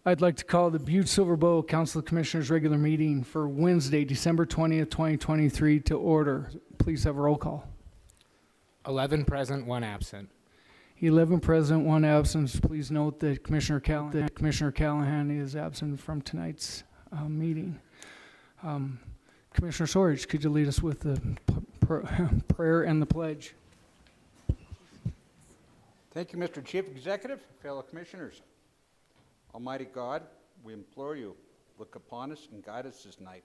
I'd like to call the Butte-Silver Council of Commissioners regular meeting for Wednesday, December 20th, 2023 to order. Please have a roll call. 11 present, 1 absent. 11 present, 1 absent. Please note that Commissioner Callahan is absent from tonight's meeting. Commissioner Sorge, could you lead us with the prayer and the pledge? Thank you, Mr. Chief Executive, fellow commissioners. Almighty God, we implore you, look upon us and guide us this night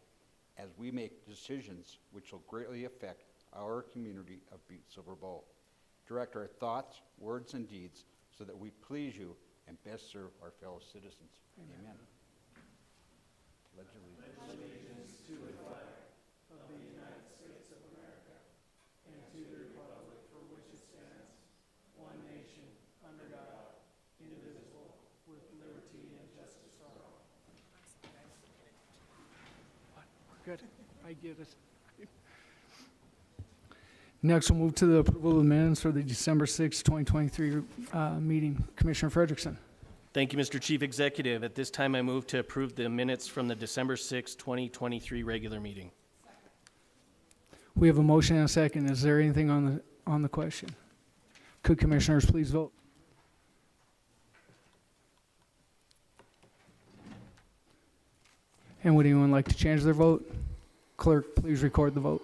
as we make decisions which will greatly affect our community of Butte-Silver. Direct our thoughts, words, and deeds so that we please you and best serve our fellow citizens. Amen. Pledge allegiance to the flag of the United States of America and to the republic for which it stands, one nation, under God, indivisible, with liberty and justice for all. Good. I get it. Next, we'll move to the approval of the minutes for the December 6, 2023 meeting. Commissioner Frederickson. Thank you, Mr. Chief Executive. At this time, I move to approve the minutes from the December 6, 2023 regular meeting. We have a motion and a second. Is there anything on the question? Could commissioners please vote? And would anyone like to change their vote? Clerk, please record the vote.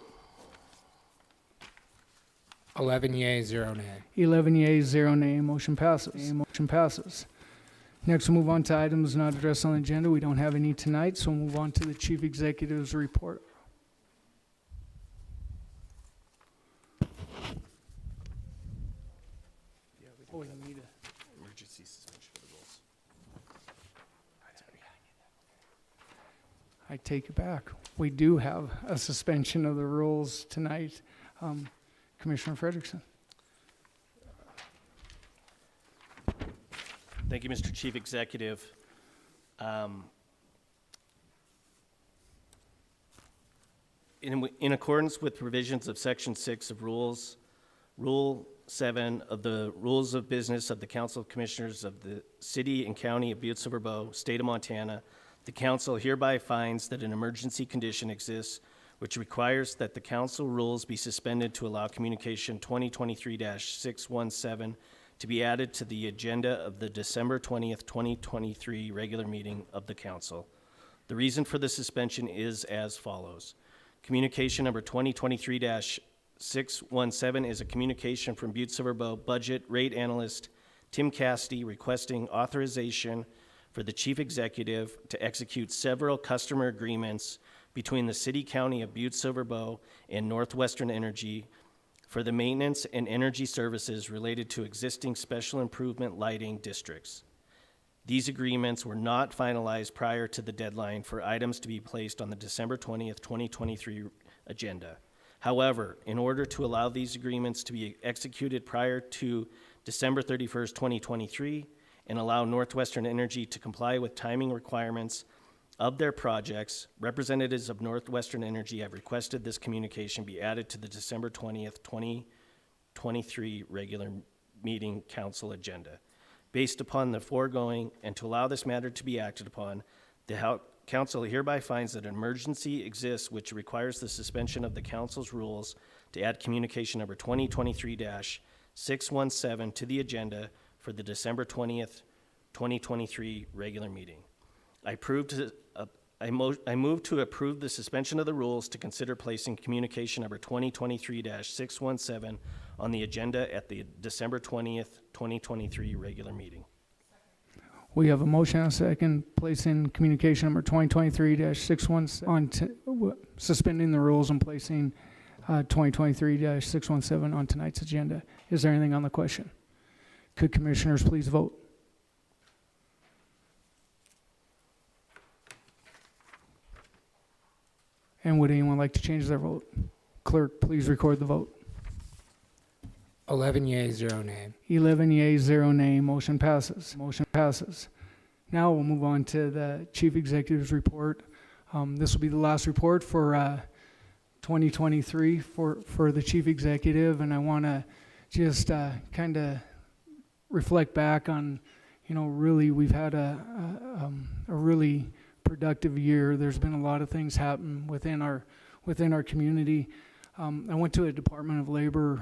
11 yea, 0 nay. 11 yeas, 0 nay. Motion passes. Next, we'll move on to items not addressed on the agenda. We don't have any tonight, so we'll move on to the Chief Executive's report. Oh, you need a Emergency suspension of the rules. I take it back. We do have a suspension of the rules tonight. Commissioner Frederickson. Thank you, Mr. Chief Executive. In accordance with provisions of Section 6 of Rule 7 of the Rules of Business of the Council of Commissioners of the City and County of Butte-Silver, State of Montana, the Council hereby finds that an emergency condition exists which requires that the council rules be suspended to allow communication 2023-617 to be added to the agenda of the December 20th, 2023 regular meeting of the council. The reason for the suspension is as follows. Communication number 2023-617 is a communication from Butte-Silver Budget Rate Analyst Tim Cassidy requesting authorization for the Chief Executive to execute several customer agreements between the City County of Butte-Silver and Northwestern Energy for the maintenance and energy services related to existing special improvement lighting districts. These agreements were not finalized prior to the deadline for items to be placed on the December 20th, 2023 agenda. However, in order to allow these agreements to be executed prior to December 31st, 2023, and allow Northwestern Energy to comply with timing requirements of their projects, representatives of Northwestern Energy have requested this communication be added to the December 20th, 2023 regular meeting council agenda. Based upon the foregoing and to allow this matter to be acted upon, the council hereby finds that an emergency exists which requires the suspension of the council's rules to add communication number 2023-617 to the agenda for the December 20th, 2023 regular meeting. I move to approve the suspension of the rules to consider placing communication number 2023-617 on the agenda at the December 20th, 2023 regular meeting. We have a motion and a second placing communication number 2023-617 on suspending the rules and placing 2023-617 on tonight's agenda. Is there anything on the question? Could commissioners please vote? And would anyone like to change their vote? Clerk, please record the vote. 11 yea, 0 nay. 11 yeas, 0 nay. Motion passes. Now we'll move on to the Chief Executive's report. This will be the last report for 2023 for the Chief Executive, and I want to just kind of reflect back on really we've had a really productive year. There's been a lot of things happen within our community. I went to a Department of Labor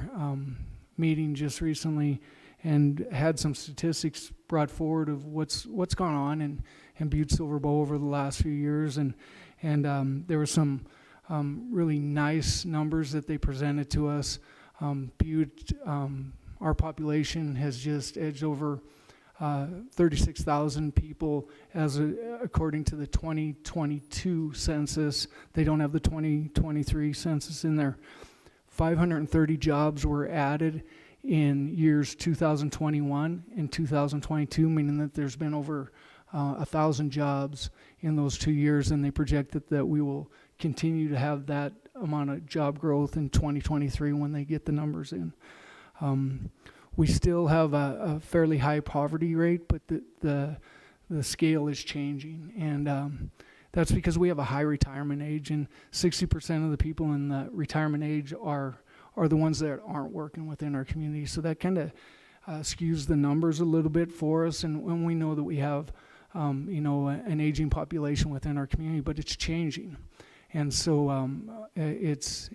meeting just recently and had some statistics brought forward of what's gone on in Butte-Silver over the last few years, and there were some really nice numbers that they presented to us. Butte, our population has just edged over 36,000 people according to the 2022 census. They don't have the 2023 census in there. 530 jobs were added in years 2021 and 2022, meaning that there's been over 1,000 jobs in those 2 years, and they project that we will continue to have that amount of job growth in 2023 when they get the numbers in. We still have a fairly high poverty rate, but the scale is changing, and that's because we have a high retirement age, and 60% of the people in the retirement age are the ones that aren't working within our community. So that kind of skews the numbers a little bit for us, and when we know that we have an aging population within our community, but it's changing, and so it's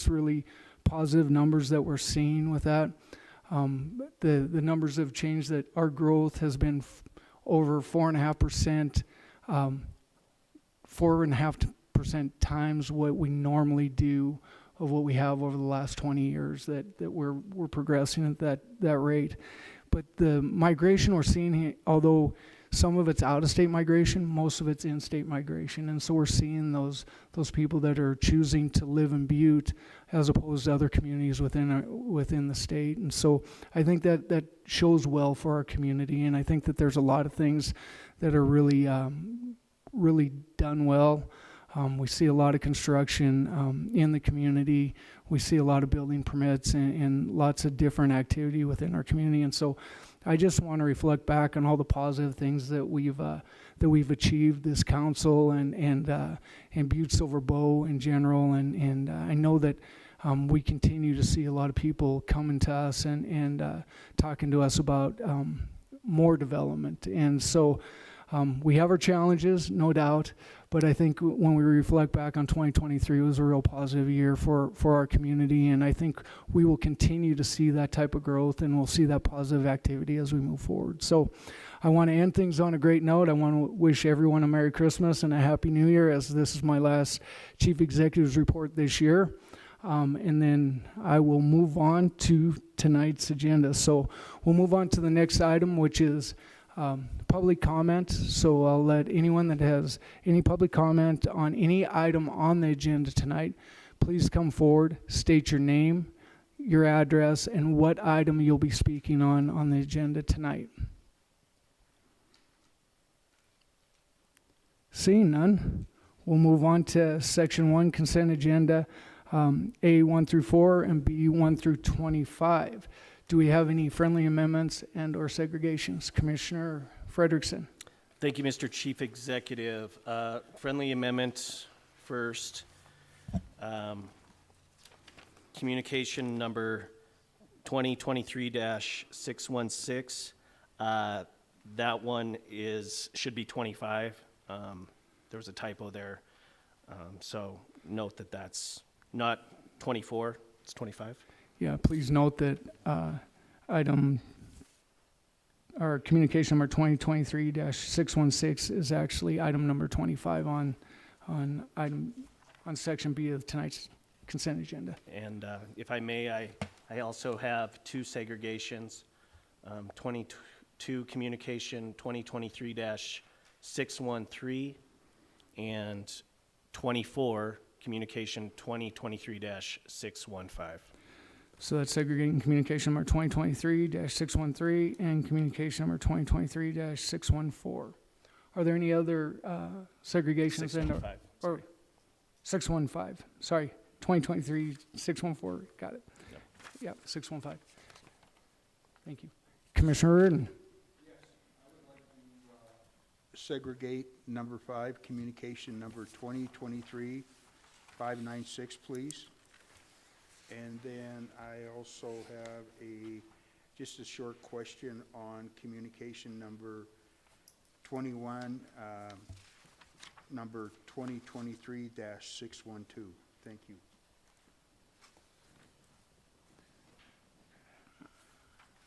really positive numbers that we're seeing with that. The numbers have changed, that our growth has been over 4.5%, 4.5% times what we normally do of what we have over the last 20 years, that we're progressing at that rate. But the migration we're seeing here, although some of it's out-of-state migration, most of it's in-state migration, and so we're seeing those people that are choosing to live in Butte as opposed to other communities within the state. And so I think that shows well for our community, and I think that there's a lot of things that are really done well. We see a lot of construction in the community. We see a lot of building permits and lots of different activity within our community. And so I just want to reflect back on all the positive things that we've achieved, this council and Butte-Silver Bow in general. And I know that we continue to see a lot of people coming to us and talking to us about more development. And so we have our challenges, no doubt, but I think when we reflect back on 2023, it was a real positive year for our community, and I think we will continue to see that type of growth, and we'll see that positive activity as we move forward. So I want to end things on a great note. I want to wish everyone a Merry Christmas and a Happy New Year, as this is my last Chief Executive's report this year. And then I will move on to tonight's agenda. So we'll move on to the next item, which is public comment. So I'll let anyone that has any public comment on any item on the agenda tonight, please come forward, state your name, your address, and what item you'll be speaking on the agenda tonight. Seeing none, we'll move on to Section 1 consent agenda, A 1 through 4 and B 1 through 25. Do we have any friendly amendments and or segregations? Commissioner Frederickson. Thank you, Mr. Chief Executive. Friendly amendment first. Communication number 2023-616. That one should be 25. There was a typo there. So note that that's not 24, it's 25. Yeah, please note that our communication number 2023-616 is actually item number 25 on section B of tonight's consent agenda. And if I may, I also have two segregations. 22 communication 2023-613 and 24 communication 2023-615. So that's segregating communication number 2023-613 and communication number 2023-614. Are there any other segregations? 615. Or 615, sorry, 2023-614, got it. Yep, 615. Thank you. Commissioner Reardon. Yes, I would like to segregate number 5, communication number 2023-596, please. And then I also have a Just a short question on communication number 21, number 2023-612. Thank you.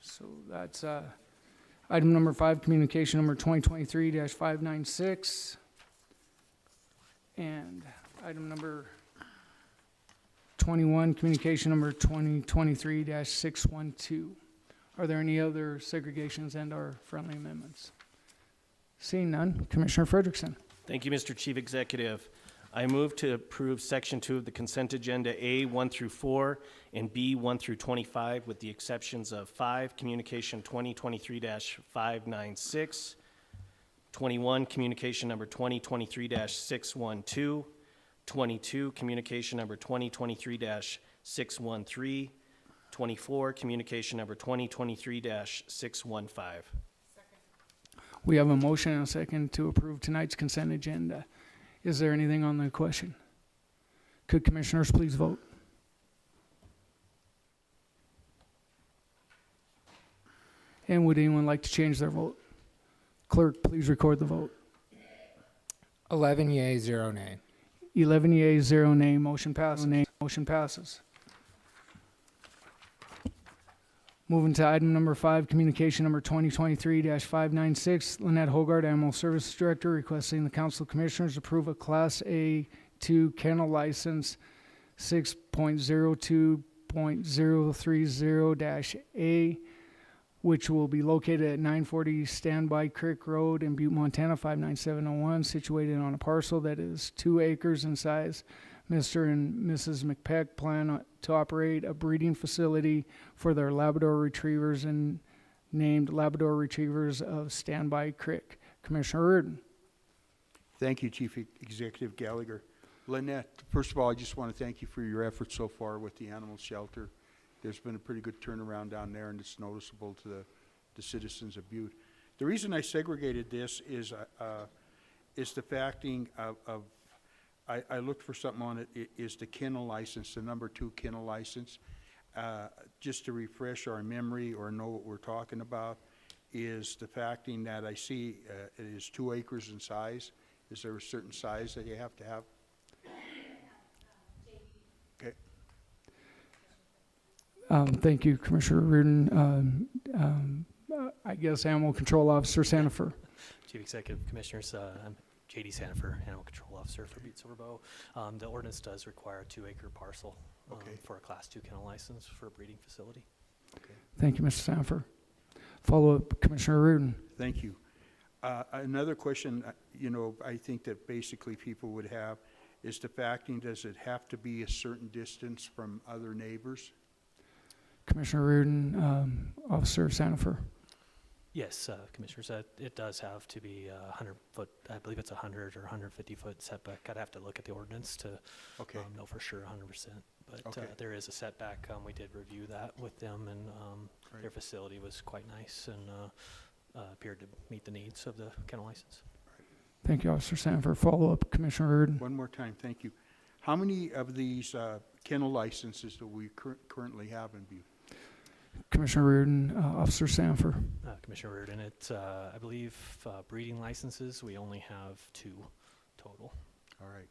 So that's item number 5, communication number 2023-596. And item number 21, communication number 2023-612. Are there any other segregations and/or friendly amendments? Seeing none, Commissioner Frederickson. Thank you, Mr. Chief Executive. I move to approve Section 2 of the consent agenda A 1 through 4 and B 1 through 25 with the exceptions of 5, communication 2023-596, 21, communication number 2023-612, 22, communication number 2023-613, 24, communication number 2023-615. We have a motion and a second to approve tonight's consent agenda. Is there anything on the question? Could commissioners please vote? And would anyone like to change their vote? Clerk, please record the vote. 11 yea, 0 nay. 11 yea, 0 nay, motion passes. Motion passes. Moving to item number 5, communication number 2023-596, Lynette Hogard, Animal Services Director, requesting the Council of Commissioners approve a Class A2 kennel license 6.02.030-A, which will be located at 940 Standby Creek Road in Butte, Montana, 59701, situated on a parcel that is 2 acres in size. Mr. and Mrs. McPeck plan to operate a breeding facility for their Labrador Retrievers and named Labrador Retrievers of Standby Creek. Commissioner Reardon. Thank you, Chief Executive Gallagher. Lynette, first of all, I just want to thank you for your efforts so far with the animal shelter. There's been a pretty good turnaround down there, and it's noticeable to the citizens of Butte. The reason I segregated this is the facting of I looked for something on it, is the kennel license, the number 2 kennel license. Just to refresh our memory or know what we're talking about, is the facting that I see it is 2 acres in size. Is there a certain size that you have to have? Okay. Thank you, Commissioner Reardon. I guess Animal Control Officer Sandifer. Chief Executive Commissioners, I'm J.D. Sandifer, Animal Control Officer for Butte-Silver. The ordinance does require a 2-acre parcel for a Class 2 kennel license for a breeding facility. Okay. Thank you, Mr. Sandifer. Follow-up, Commissioner Reardon. Thank you. Another question, I think that basically people would have is the facting, does it have to be a certain distance from other neighbors? Commissioner Reardon, Officer Sandifer. Yes, Commissioners, it does have to be 100-foot, I believe it's 100 or 150-foot setback. I'd have to look at the ordinance to know for sure 100%. But there is a setback. We did review that with them, and their facility was quite nice and appeared to meet the needs of the kennel license. Thank you, Officer Sandifer. Follow-up, Commissioner Reardon. One more time, thank you. How many of these kennel licenses do we currently have in Butte? Commissioner Reardon, Officer Sandifer. Commissioner Reardon, I believe breeding licenses, we only have 2 total. All right.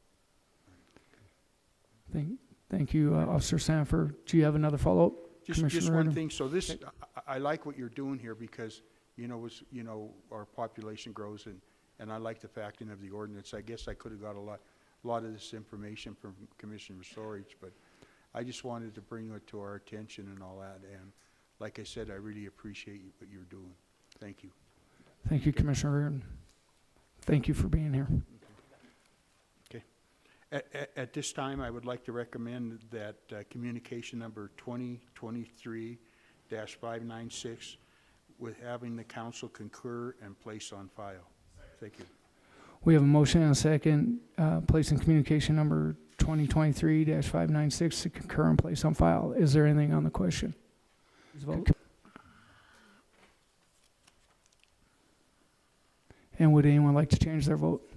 Thank you, Officer Sandifer. Do you have another follow-up? Just one thing. So this, I like what you're doing here because, our population grows and I like the facting of the ordinance. I guess I could have got a lot of this information from Commissioner Storage, but I just wanted to bring it to our attention and all that. And like I said, I really appreciate what you're doing. Thank you. Thank you, Commissioner Reardon. Thank you for being here. Okay. At this time, I would like to recommend that communication number 2023-596 with having the council concur and place on file. Thank you. We have a motion and a second, placing communication number 2023-596 to concur and place on file. Is there anything on the question? Please vote. And would anyone like to change their vote?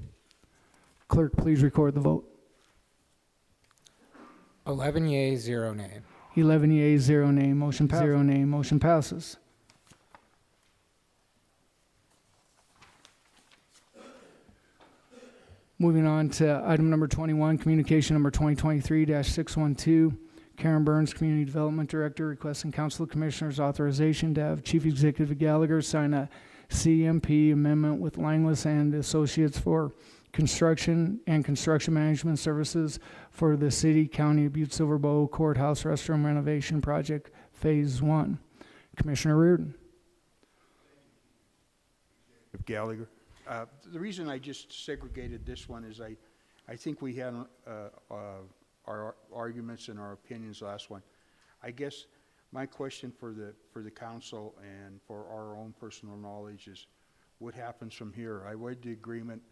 Clerk, please record the vote. 11 yea, 0 nay. 11 yea, 0 nay, motion passes. Moving on to item number 21, communication number 2023-612. Karen Burns, Community Development Director, requesting Council of Commissioners authorization to have Chief Executive Gallagher sign a CMP amendment with Langless and Associates for construction and construction management services for the City County of Butte-Silver Bow Courthouse Restroom Renovation Project Phase 1. Commissioner Reardon. Gallagher. The reason I just segregated this one is I think we had our arguments and our opinions last one. I guess my question for the council and for our own personal knowledge is what happens from here? I read the agreement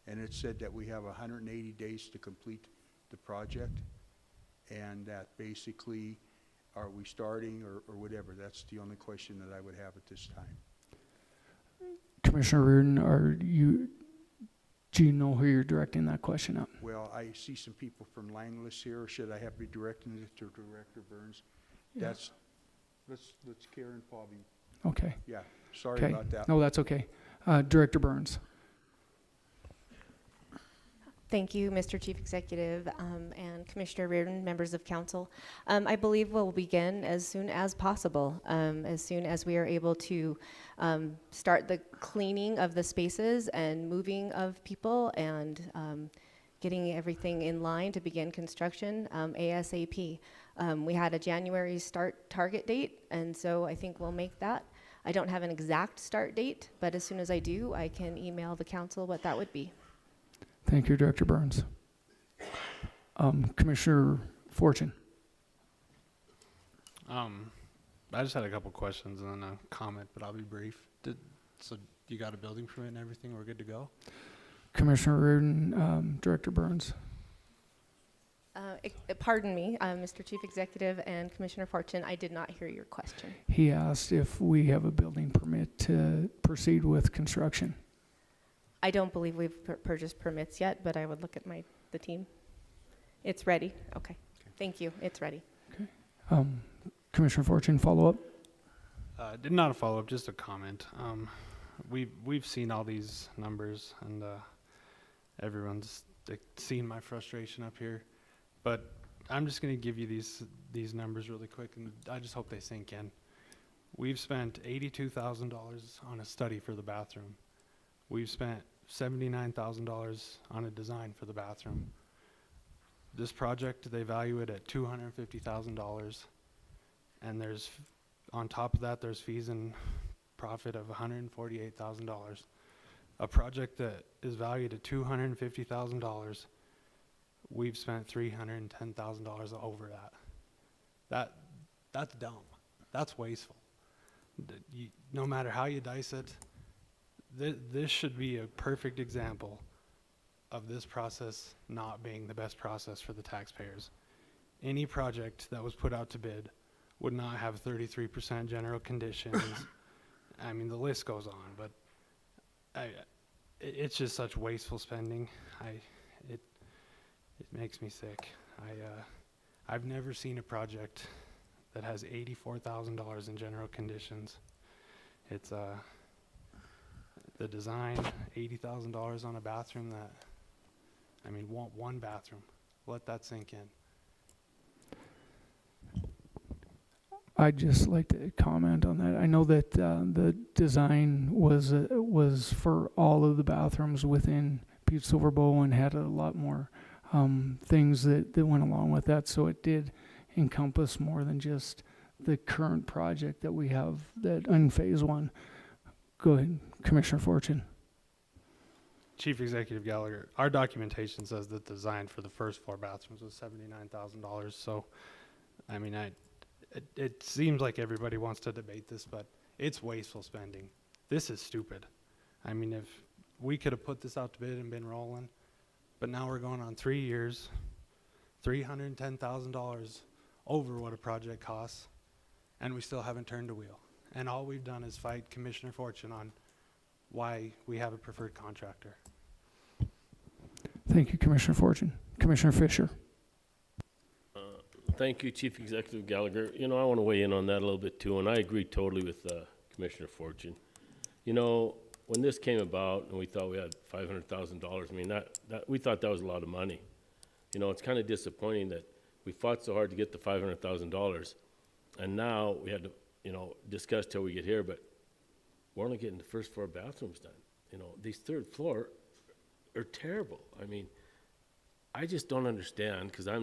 and it said that we have 180 days to complete the project, and that basically, are we starting or whatever? That's the only question that I would have at this time. Commissioner Reardon, do you know who you're directing that question at? Well, I see some people from Langless here. Should I have be directing it to Director Burns? Yeah. Let's Karen Paulby. Okay. Yeah, sorry Okay. about that. No, that's okay. Director Burns. Thank you, Mr. Chief Executive, and Commissioner Reardon, members of council. I believe we'll begin as soon as possible, as soon as we are able to start the cleaning of the spaces and moving of people and getting everything in line to begin construction ASAP. We had a January start target date, and so I think we'll make that. I don't have an exact start date, but as soon as I do, I can email the council what that would be. Thank you, Director Burns. Commissioner Fortune. I just had a couple questions and then a comment, but I'll be brief. So you got a building permit and everything? We're good to go? Commissioner Reardon, Director Burns. Pardon me, Mr. Chief Executive and Commissioner Fortune, I did not hear your question. He asked if we have a building permit to proceed with construction. I don't believe we've purchased permits yet, but I would look at the team. It's ready. Okay. Thank you. It's ready. Commissioner Fortune, follow up. Not a follow-up, just a comment. We've seen all these numbers, and everyone's seen my frustration up here. But I'm just going to give you these numbers really quick, and I just hope they sink in. We've spent $82,000 on a study for the bathroom. We've spent $79,000 on a design for the bathroom. This project, they value it at $250,000, and there's, on top of that, there's fees and profit of $148,000. A project that is valued at $250,000, we've spent $310,000 over that. That's dumb. That's wasteful. No matter how you dice it, this should be a perfect example of this process not being the best process for the taxpayers. Any project that was put out to bid would not have 33% general conditions. I mean, the list goes on, but it's just such wasteful spending. It makes me sick. I've never seen a project that has $84,000 in general conditions. It's the design, $80,000 on a bathroom that, I mean, one bathroom. Let that sink in. I'd just like to comment on that. I know that the design was for all of the bathrooms within Butte-Silver Bow and had a lot more things that went along with that. So it did encompass more than just the current project that we have that in phase 1. Go ahead, Commissioner Fortune. Chief Executive Gallagher, our documentation says that the design for the first 4 bathrooms was $79,000. So, I mean, it seems like everybody wants to debate this, but it's wasteful spending. This is stupid. I mean, if we could have put this out to bid and been rolling, but now we're going on 3 years, $310,000 over what a project costs, and we still haven't turned a wheel. And all we've done is fight Commissioner Fortune on why we have a preferred contractor. Thank you, Commissioner Fortune. Commissioner Fisher. Thank you, Chief Executive Gallagher. You know, I want to weigh in on that a little bit too, and I agree totally with Commissioner Fortune. You know, when this came about and we thought we had $500,000, I mean, we thought that was a lot of money. You know, it's kind of disappointing that we fought so hard to get the $500,000, and now we had to, you know, discuss till we get here, but we're only getting the first floor bathrooms done. You know, these third floor are terrible. I mean, I just don't understand, because I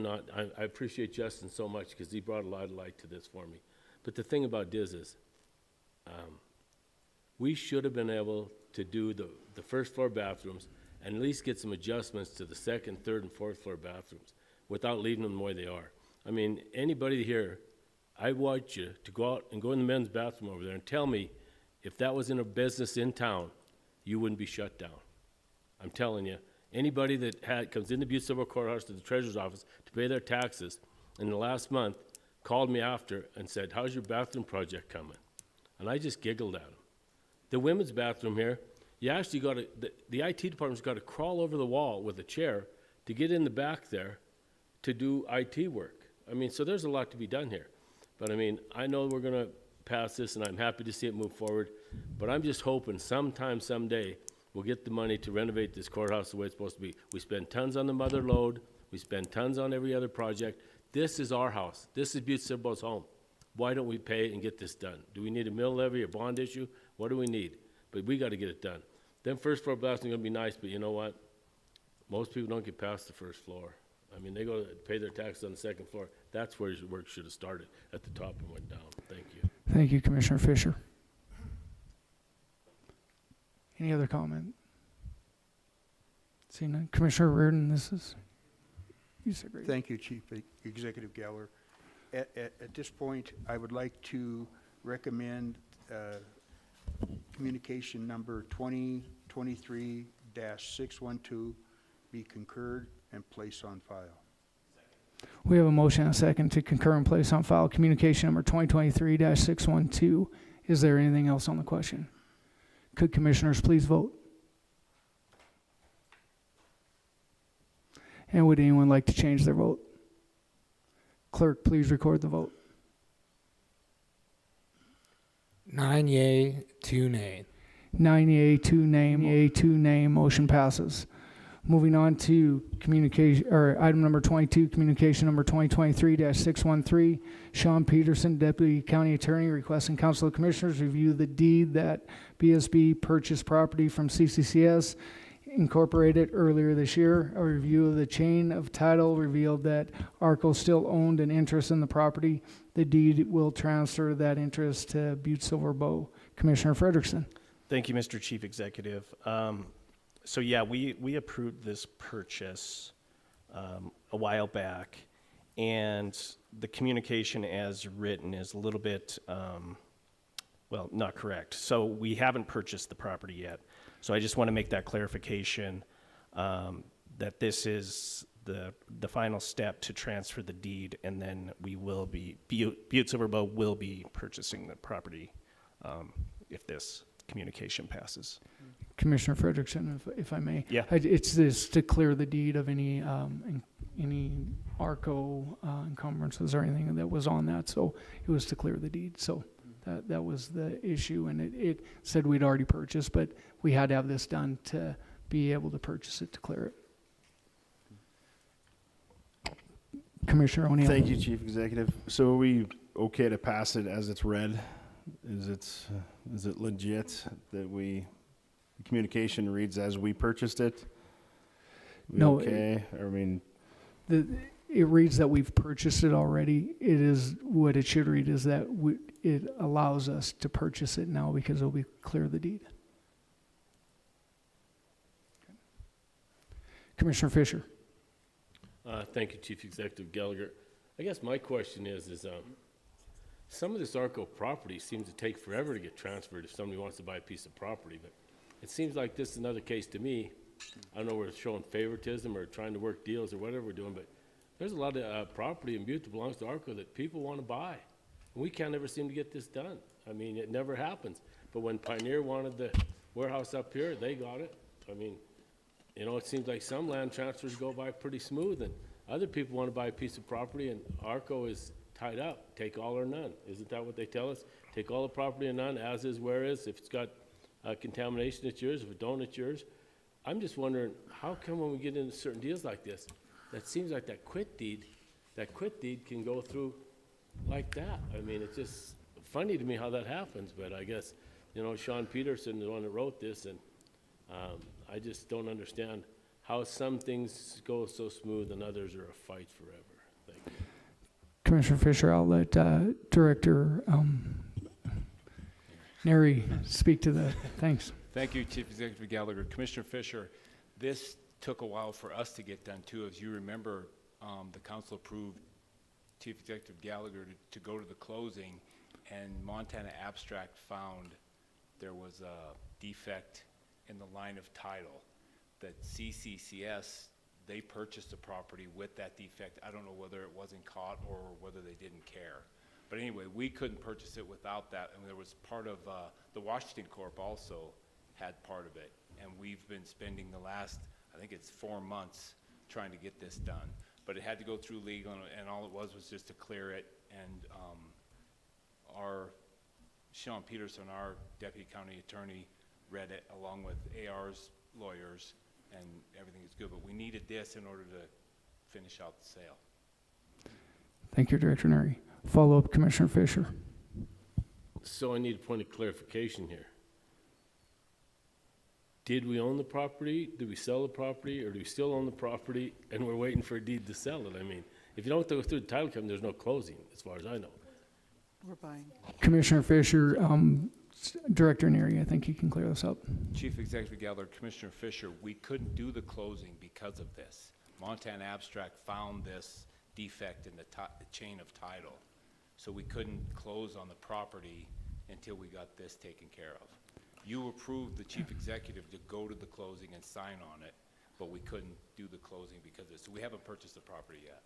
appreciate Justin so much, because he brought a lot of light to this for me. But the thing about this is, we should have been able to do the first floor bathrooms and at least get some adjustments to the second, third, and fourth floor bathrooms without leaving them the way they are. I mean, anybody here, I want you to go out and go in the men's bathroom over there and tell me if that was in a business in town, you wouldn't be shut down. I'm telling you, anybody that comes in the Butte-Silver Courthouse to the treasurer's office to pay their taxes in the last month called me after and said, how's your bathroom project coming? And I just giggled at him. The women's bathroom here, you actually got to, the IT department's got to crawl over the wall with a chair to get in the back there to do IT work. I mean, so there's a lot to be done here. But I mean, I know we're going to pass this, and I'm happy to see it move forward. But I'm just hoping sometime, someday, we'll get the money to renovate this courthouse the way it's supposed to be. We spend tons on the mother lode. We spend tons on every other project. This is our house. This is Butte-Silver's home. Why don't we pay and get this done? Do we need a mill levy, a bond issue? What do we need? But we got to get it done. Then first floor blasting is going to be nice, but you know what? Most people don't get past the first floor. I mean, they go to pay their taxes on the second floor. That's where your work should have started, at the top and went down. Thank you. Thank you, Commissioner Fisher. Any other comment? Seeing none. Commissioner Reardon, you said great. Thank you, Chief Executive Gallagher. At this point, I would like to recommend communication number 2023-612 be concurred and placed on file. We have a motion and a second to concur and place on file communication number 2023-612. Is there anything else on the question? Could commissioners please vote? And would anyone like to change their vote? Clerk, please record the vote. 9 yea, 2 nay. 9 yea, 2 nay, motion passes. Moving on to communication, or item number 22, communication number 2023-613. Sean Peterson, Deputy County Attorney, requesting Council of Commissioners review the deed that BSB purchased property from CCCS Incorporated earlier this year. A review of the chain of title revealed that ARCO still owned an interest in the property. The deed will transfer that interest to Butte-Silver Bow. Commissioner Frederickson. Thank you, Mr. Chief Executive. So yeah, we approved this purchase a while back, and the communication as written is a little bit, well, not correct. So we haven't purchased the property yet. So I just want to make that clarification that this is the final step to transfer the deed, and then we will be, Butte-Silver Bow will be purchasing the property if this communication passes. Commissioner Frederickson, if I may. Yeah. It's this to clear the deed of any ARCO encumbrances or anything that was on that. So it was to clear the deed. So that was the issue, and it said we'd already purchased, but we had to have this done to be able to purchase it to clear it. Commissioner O'Neill. Thank you, Chief Executive. So are we okay to pass it as it's read? Is it legit that the communication reads as we purchased it? No. Okay. It reads that we've purchased it already. It is what it should read is that it allows us to purchase it now because it'll be clear the deed. Commissioner Fisher. Thank you, Chief Executive Gallagher. I guess my question is some of this ARCO property seems to take forever to get transferred if somebody wants to buy a piece of property, but it seems like this is another case to me. I don't know, we're showing favoritism or trying to work deals or whatever we're doing, but there's a lot of property in Butte that belongs to ARCO that people want to buy. And we can't ever seem to get this done. I mean, it never happens. But when Pioneer wanted the warehouse up here, they got it. I mean, you know, it seems like some land transfers go by pretty smooth, and other people want to buy a piece of property, and ARCO is tied up. Take all or none. Isn't that what they tell us? Take all the property and none, as is, where is. If it's got contamination, it's yours. If it don't, it's yours. I'm just wondering, how come when we get into certain deals like this, that seems like that quit deed can go through like that? I mean, it's just funny to me how that happens, but I guess, you know, Sean Peterson, the one that wrote this, and I just don't understand how some things go so smooth and others are a fight forever. Thank you. Commissioner Fisher, I'll let Director Neri speak to that. Thanks. Thank you, Chief Executive Gallagher. Commissioner Fisher, this took a while for us to get done too. As you remember, the council approved Chief Executive Gallagher to go to the closing, and Montana Abstract found there was a defect in the line of title that CCCS, they purchased the property with that defect. I don't know whether it wasn't caught or whether they didn't care. But anyway, we couldn't purchase it without that, and there was part of the Washington Corp also had part of it. And we've been spending the last, I think it's 4 months, trying to get this done. But it had to go through legal, and all it was just to clear it. And our Sean Peterson, our deputy county attorney, read it along with AR's lawyers, and everything is good. But we needed this in order to finish out the sale. Thank you, Director Neri. Follow-up, Commissioner Fisher. So I need a point of clarification here. Did we own the property? Did we sell the property? Or do we still own the property and we're waiting for a deed to sell it? I mean, if you don't go through the title company, there's no closing, as far as I know. We're buying. Commissioner Fisher, Director Neri, I think you can clear this up. Chief Executive Gallagher, Commissioner Fisher, we couldn't do the closing because of this. Montana Abstract found this defect in the chain of title. So we couldn't close on the property until we got this taken care of. You approved the chief executive to go to the closing and sign on it, but we couldn't do the closing because of this. So we haven't purchased the property yet.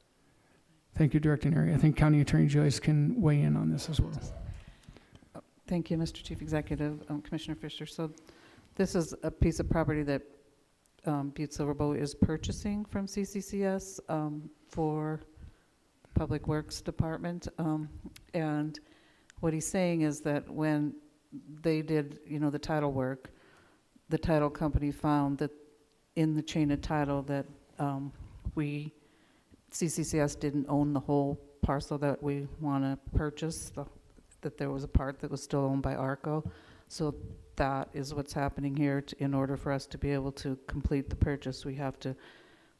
Thank you, Director Neri. I think County Attorney Joyce can weigh in on this as well. Thank you, Mr. Chief Executive, Commissioner Fisher. So this is a piece of property that Butte-Silver is purchasing from CCCS for Public Works Department. And what he's saying is that when they did, the title work, the title company found that in the chain of title that CCCS didn't own the whole parcel that we want to purchase, that there was a part that was still owned by ARCO. So that is what's happening here. In order for us to be able to complete the purchase, we have to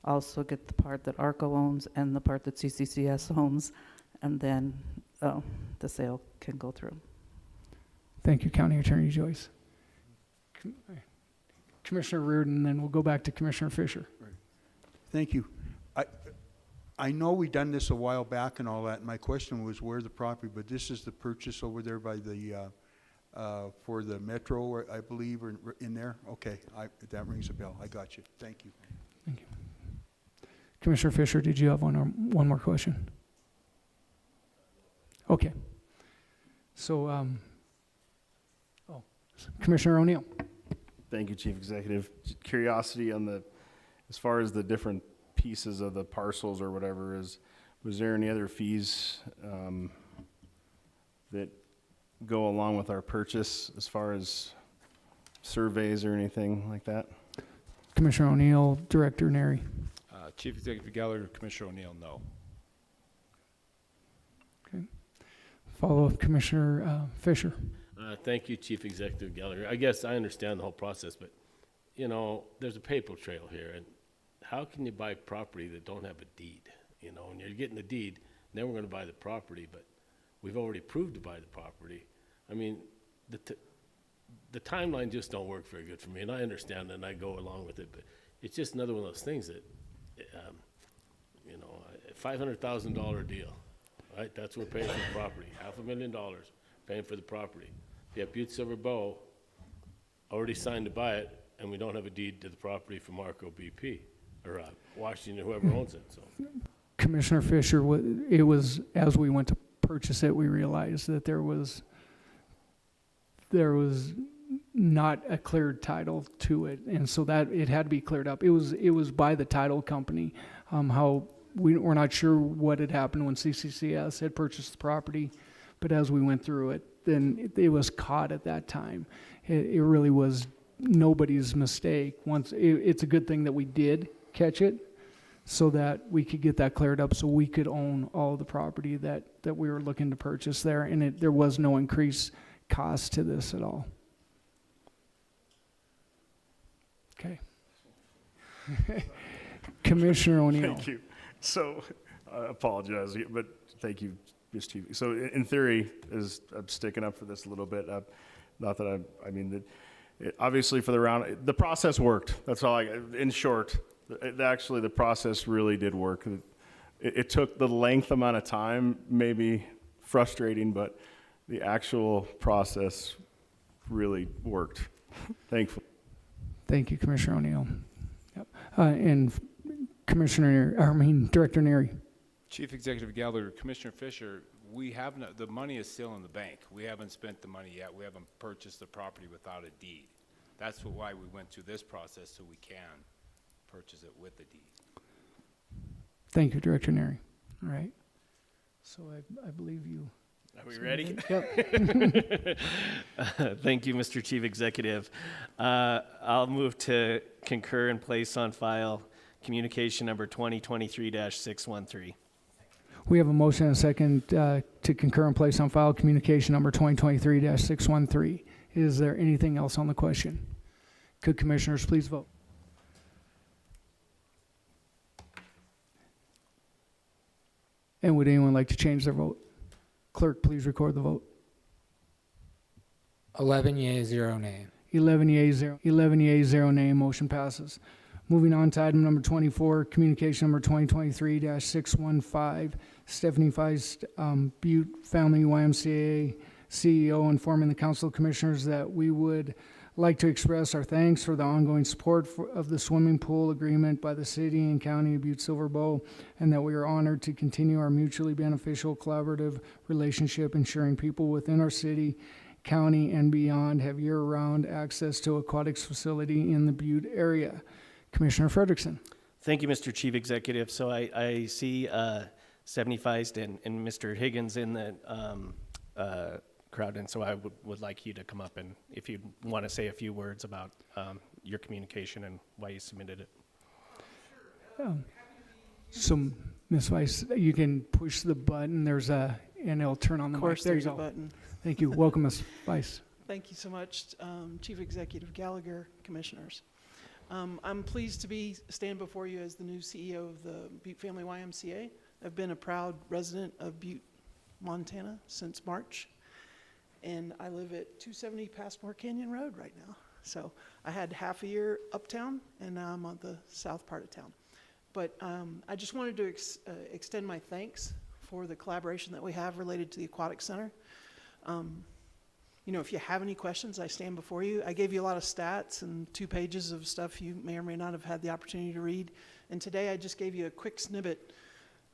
also get the part that ARCO owns and the part that CCCS owns, and then the sale can go through. Thank you, County Attorney Joyce. Commissioner Reardon, then we'll go back to Commissioner Fisher. Right. Thank you. I know we done this a while back and all that, and my question was where the property, but this is the purchase over there by the, for the Metro, I believe, or in there? Okay, that rings a bell. I got you. Thank you. Thank you. Commissioner Fisher, did you have one more question? Okay. So, Commissioner O'Neill. Thank you, Chief Executive. Curiosity on as far as the different pieces of the parcels or whatever was there any other fees that go along with our purchase as far as surveys or anything like that? Commissioner O'Neill, Director Neri. Chief Executive Gallagher, Commissioner O'Neill, no. Okay. Follow-up, Commissioner Fisher. Thank you, Chief Executive Gallagher. I guess I understand the whole process, but, there's a paper trail here, and how can you buy property that don't have a deed? And you're getting the deed, then we're going to buy the property, but we've already approved to buy the property. I mean, the timeline just don't work very good for me, and I understand that, and I go along with it, but it's just another one of those things that, $500,000 deal, right? That's what we're paying for the property, $500,000 paying for the property. You have Butte-Silver already signed to buy it, and we don't have a deed to the property from Arco BP, or Washington, whoever owns it, so. Commissioner Fisher, it was, as we went to purchase it, we realized that there was not a cleared title to it, and so that it had to be cleared up. It was by the title company. How we're not sure what had happened when CCCS had purchased the property, but as we went through it, then it was caught at that time. It really was nobody's mistake. It's a good thing that we did catch it, so that we could get that cleared up, so we could own all the property that we were looking to purchase there, and there was no increased cost to this at all. Okay. Commissioner O'Neill. Thank you. So, I apologize, but thank you, Ms. Chief. So, in theory, I'm sticking up for this a little bit. Not that obviously for the round, the process worked. That's all in short, actually the process really did work. It took the length amount of time, maybe frustrating, but the actual process really worked. Thankful. Thank you, Commissioner O'Neill. Yep. And Director Neary. Chief Executive Gallagher, Commissioner Fisher, the money is still in the bank. We haven't spent the money yet. We haven't purchased the property without a deed. That's why we went through this process, so we can purchase it with the deed. Thank you, Director Neary. All right. So I believe you. Are we ready? Yep. Thank you, Mr. Chief Executive. I'll move to concur and place on file communication number 2023-613. We have a motion and a second to concur and place on file communication number 2023-613. Is there anything else on the question? Could commissioners please vote? And would anyone like to change their vote? Clerk, please record the vote. 11 yea, 0 nay. 11 yeas, 0 nay. Motion passes. Moving on to item number 24, communication number 2023-615. Stephanie Feist, Butte Family YMCA CEO, informing the Council of Commissioners that we would like to express our thanks for the ongoing support of the swimming pool agreement by the city and county of Butte-Silver Bow, and that we are honored to continue our mutually beneficial collaborative relationship, ensuring people within our city, county, and beyond have year-round access to aquatics facility in the Butte area. Commissioner Frederickson. Thank you, Mr. Chief Executive. So I see Stephanie Feist and Mr. Higgins in the crowd, and so I would like you to come up and if you want to say a few words about your communication and why you submitted it. So, Ms. Weiss, you can push the button. And it'll turn on the mic. There you go. Button. Thank you. Welcome, Ms. Weiss. Thank you so much, Chief Executive Gallagher, Commissioners. I'm pleased to stand before you as the new CEO of the Butte Family YMCA. I've been a proud resident of Butte, Montana since March, and I live at 270 Passmore Canyon Road right now. So I had half a year uptown, and now I'm on the south part of town. But I just wanted to extend my thanks for the collaboration that we have related to the Aquatic Center. If you have any questions, I stand before you. I gave you a lot of stats and 2 pages of stuff you may or may not have had the opportunity to read. And today I just gave you a quick snippet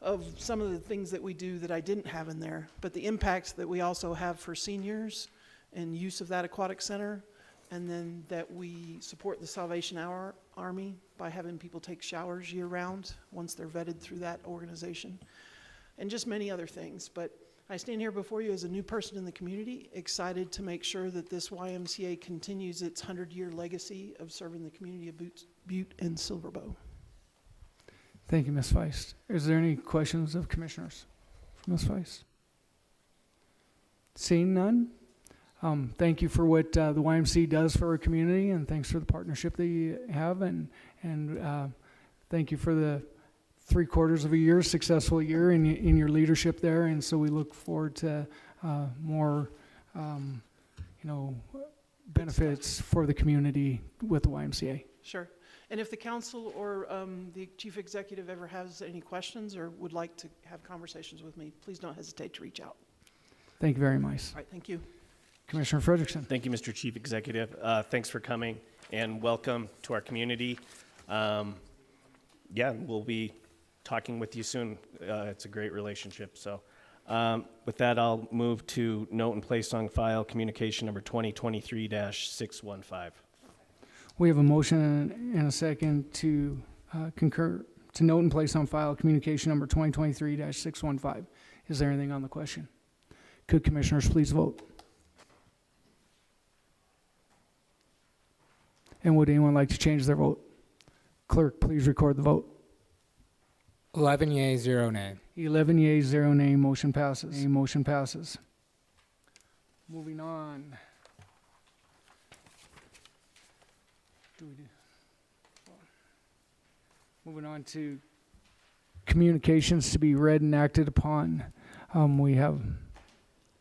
of some of the things that we do that I didn't have in there, but the impacts that we also have for seniors and use of that aquatic center, and then that we support the Salvation Army by having people take showers year-round once they're vetted through that organization, and just many other things. But I stand here before you as a new person in the community, excited to make sure that this YMCA continues its 100-year legacy of serving the community of Butte and Silver Bow. Thank you, Ms. Feist. Is there any questions of commissioners for Ms. Feist? Seeing none, thank you for what the YMCA does for our community, and thanks for the partnership that you have, and thank you for the 3/4 of a year, successful year in your leadership there, and so we look forward to more, benefits for the community with the YMCA. Sure. And if the council or the chief executive ever has any questions or would like to have conversations with me, please don't hesitate to reach out. Thank you very much. All right, thank you. Commissioner Frederickson. Thank you, Mr. Chief Executive. Thanks for coming and welcome to our community. We'll be talking with you soon. It's a great relationship. So with that, I'll move to note and place on file communication number 2023-615. We have a motion and a second to concur, to note and place on file communication number 2023-615. Is there anything on the question? Could commissioners please vote? And would anyone like to change their vote? Clerk, please record the vote. 11 yea, 0 nay. 11 yeas, 0 nay, motion passes. Motion passes. Moving on. Moving on to communications to be read and acted upon. We have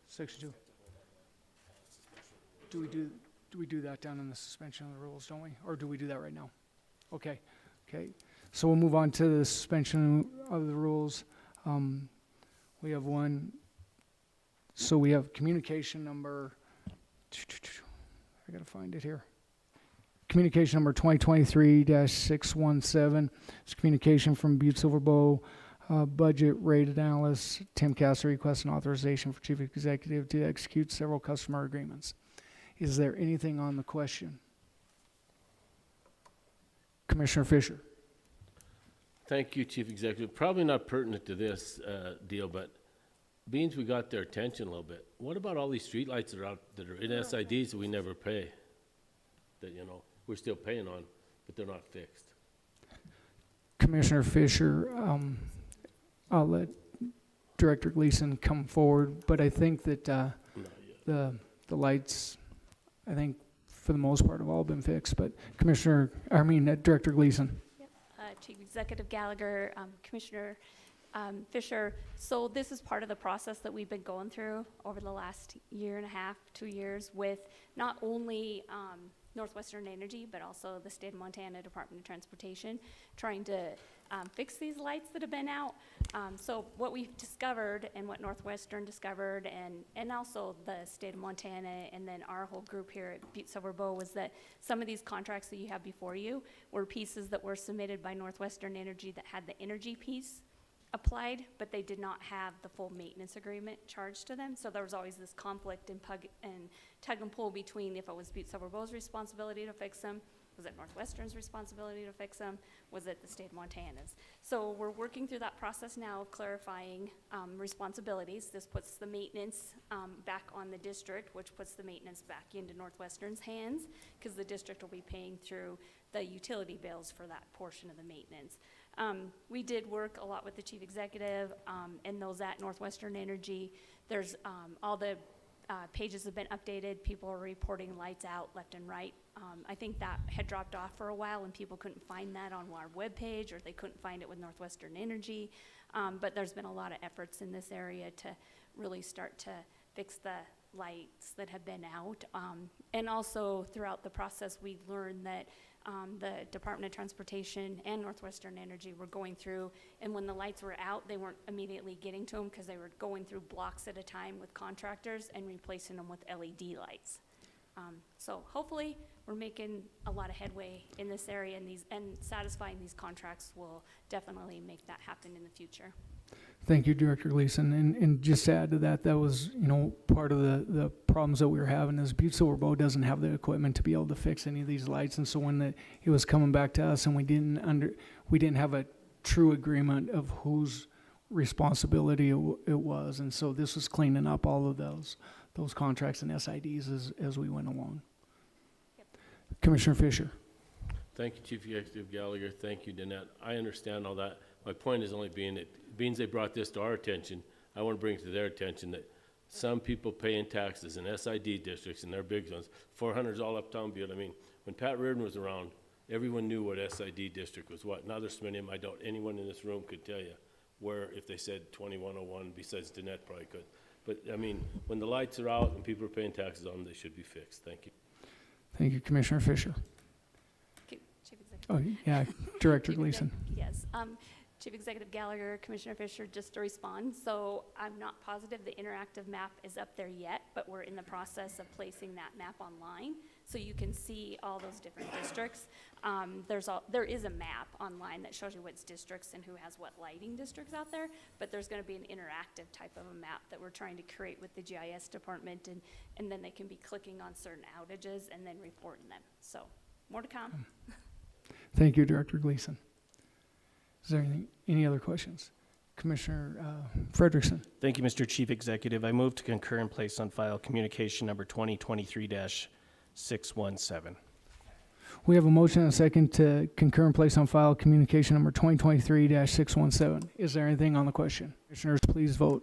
section 2. Do we do that down in the suspension of the rules, don't we? Or do we do that right now? Okay. So we'll move on to the suspension of the rules. We have one. So we have communication number, I gotta find it here. Communication number 2023-617. It's communication from Butte-Silver budget rated analyst Tim Cassidy requesting authorization for chief executive to execute several customer agreements. Is there anything on the question? Commissioner Fisher. Thank you, Chief Executive. Probably not pertinent to this deal, but beans we got their attention a little bit. What about all these streetlights that are out that are in SIDs that we never pay? That, you know, we're still paying on, but they're not fixed. Commissioner Fisher, I'll let Director Gleason come forward, but I think that the lights, I think for the most part have all been fixed. But Director Gleason. Yep. Chief Executive Gallagher, Commissioner Fisher. So this is part of the process that we've been going through over the last year and a half, 2 years, with not only Northwestern Energy, but also the State of Montana Department of Transportation, trying to fix these lights that have been out. So what we've discovered and what Northwestern discovered and also the State of Montana and then our whole group here at Butte-Silver was that some of these contracts that you have before you were pieces that were submitted by Northwestern Energy that had the energy piece applied, but they did not have the full maintenance agreement charged to them. So there was always this conflict and tug and pull between if it was Butte-Silver responsibility to fix them, was it Northwestern's responsibility to fix them, was it the state of Montana's? So we're working through that process now of clarifying responsibilities. This puts the maintenance back on the district, which puts the maintenance back into Northwestern's hands, because the district will be paying through the utility bills for that portion of the maintenance. We did work a lot with the chief executive and those at Northwestern Energy. There's all the pages have been updated. People are reporting lights out left and right. I think that had dropped off for a while and people couldn't find that on our webpage, or they couldn't find it with Northwestern Energy. But there's been a lot of efforts in this area to really start to fix the lights that have been out. And also throughout the process, we learned that the Department of Transportation and Northwestern Energy were going through, and when the lights were out, they weren't immediately getting to them because they were going through blocks at a time with contractors and replacing them with LED lights. So hopefully we're making a lot of headway in this area, and satisfying these contracts will definitely make that happen in the future. Thank you, Director Gleason. And just to add to that, that was, part of the problems that we were having is Butte-Silver doesn't have the equipment to be able to fix any of these lights. And so when it was coming back to us and we didn't have a true agreement of whose responsibility it was. And so this was cleaning up all of those contracts and SIDs as we went along. Yep. Commissioner Fisher. Thank you, Chief Executive Gallagher. Thank you, Danette. I understand all that. My point is only being they brought this to our attention. I want to bring it to their attention that some people pay in taxes in SID districts, and they're big ones. 400's all uptown Butte. I mean, when Pat Reardon was around, everyone knew what SID district was what. Now there's so many of them, I doubt anyone in this room could tell you where, if they said 2101, besides Danette probably could. But, I mean, when the lights are out and people are paying taxes on them, they should be fixed. Thank you. Thank you, Commissioner Fisher. Okay, Chief Executive. Oh, yeah, Director Gleason. Yes. Chief Executive Gallagher, Commissioner Fisher, just to respond. So I'm not positive the interactive map is up there yet, but we're in the process of placing that map online so you can see all those different districts. There is a map online that shows you which districts and who has what lighting districts out there, but there's going to be an interactive type of a map that we're trying to create with the GIS department, and then they can be clicking on certain outages and then reporting them. So more to come. Thank you, Director Gleason. Is there any other questions? Commissioner Frederickson. Thank you, Mr. Chief Executive. I move to concur and place on file communication number 2023-617. We have a motion and a second to concur and place on file communication number 2023-617. Is there anything on the question? Commissioners, please vote.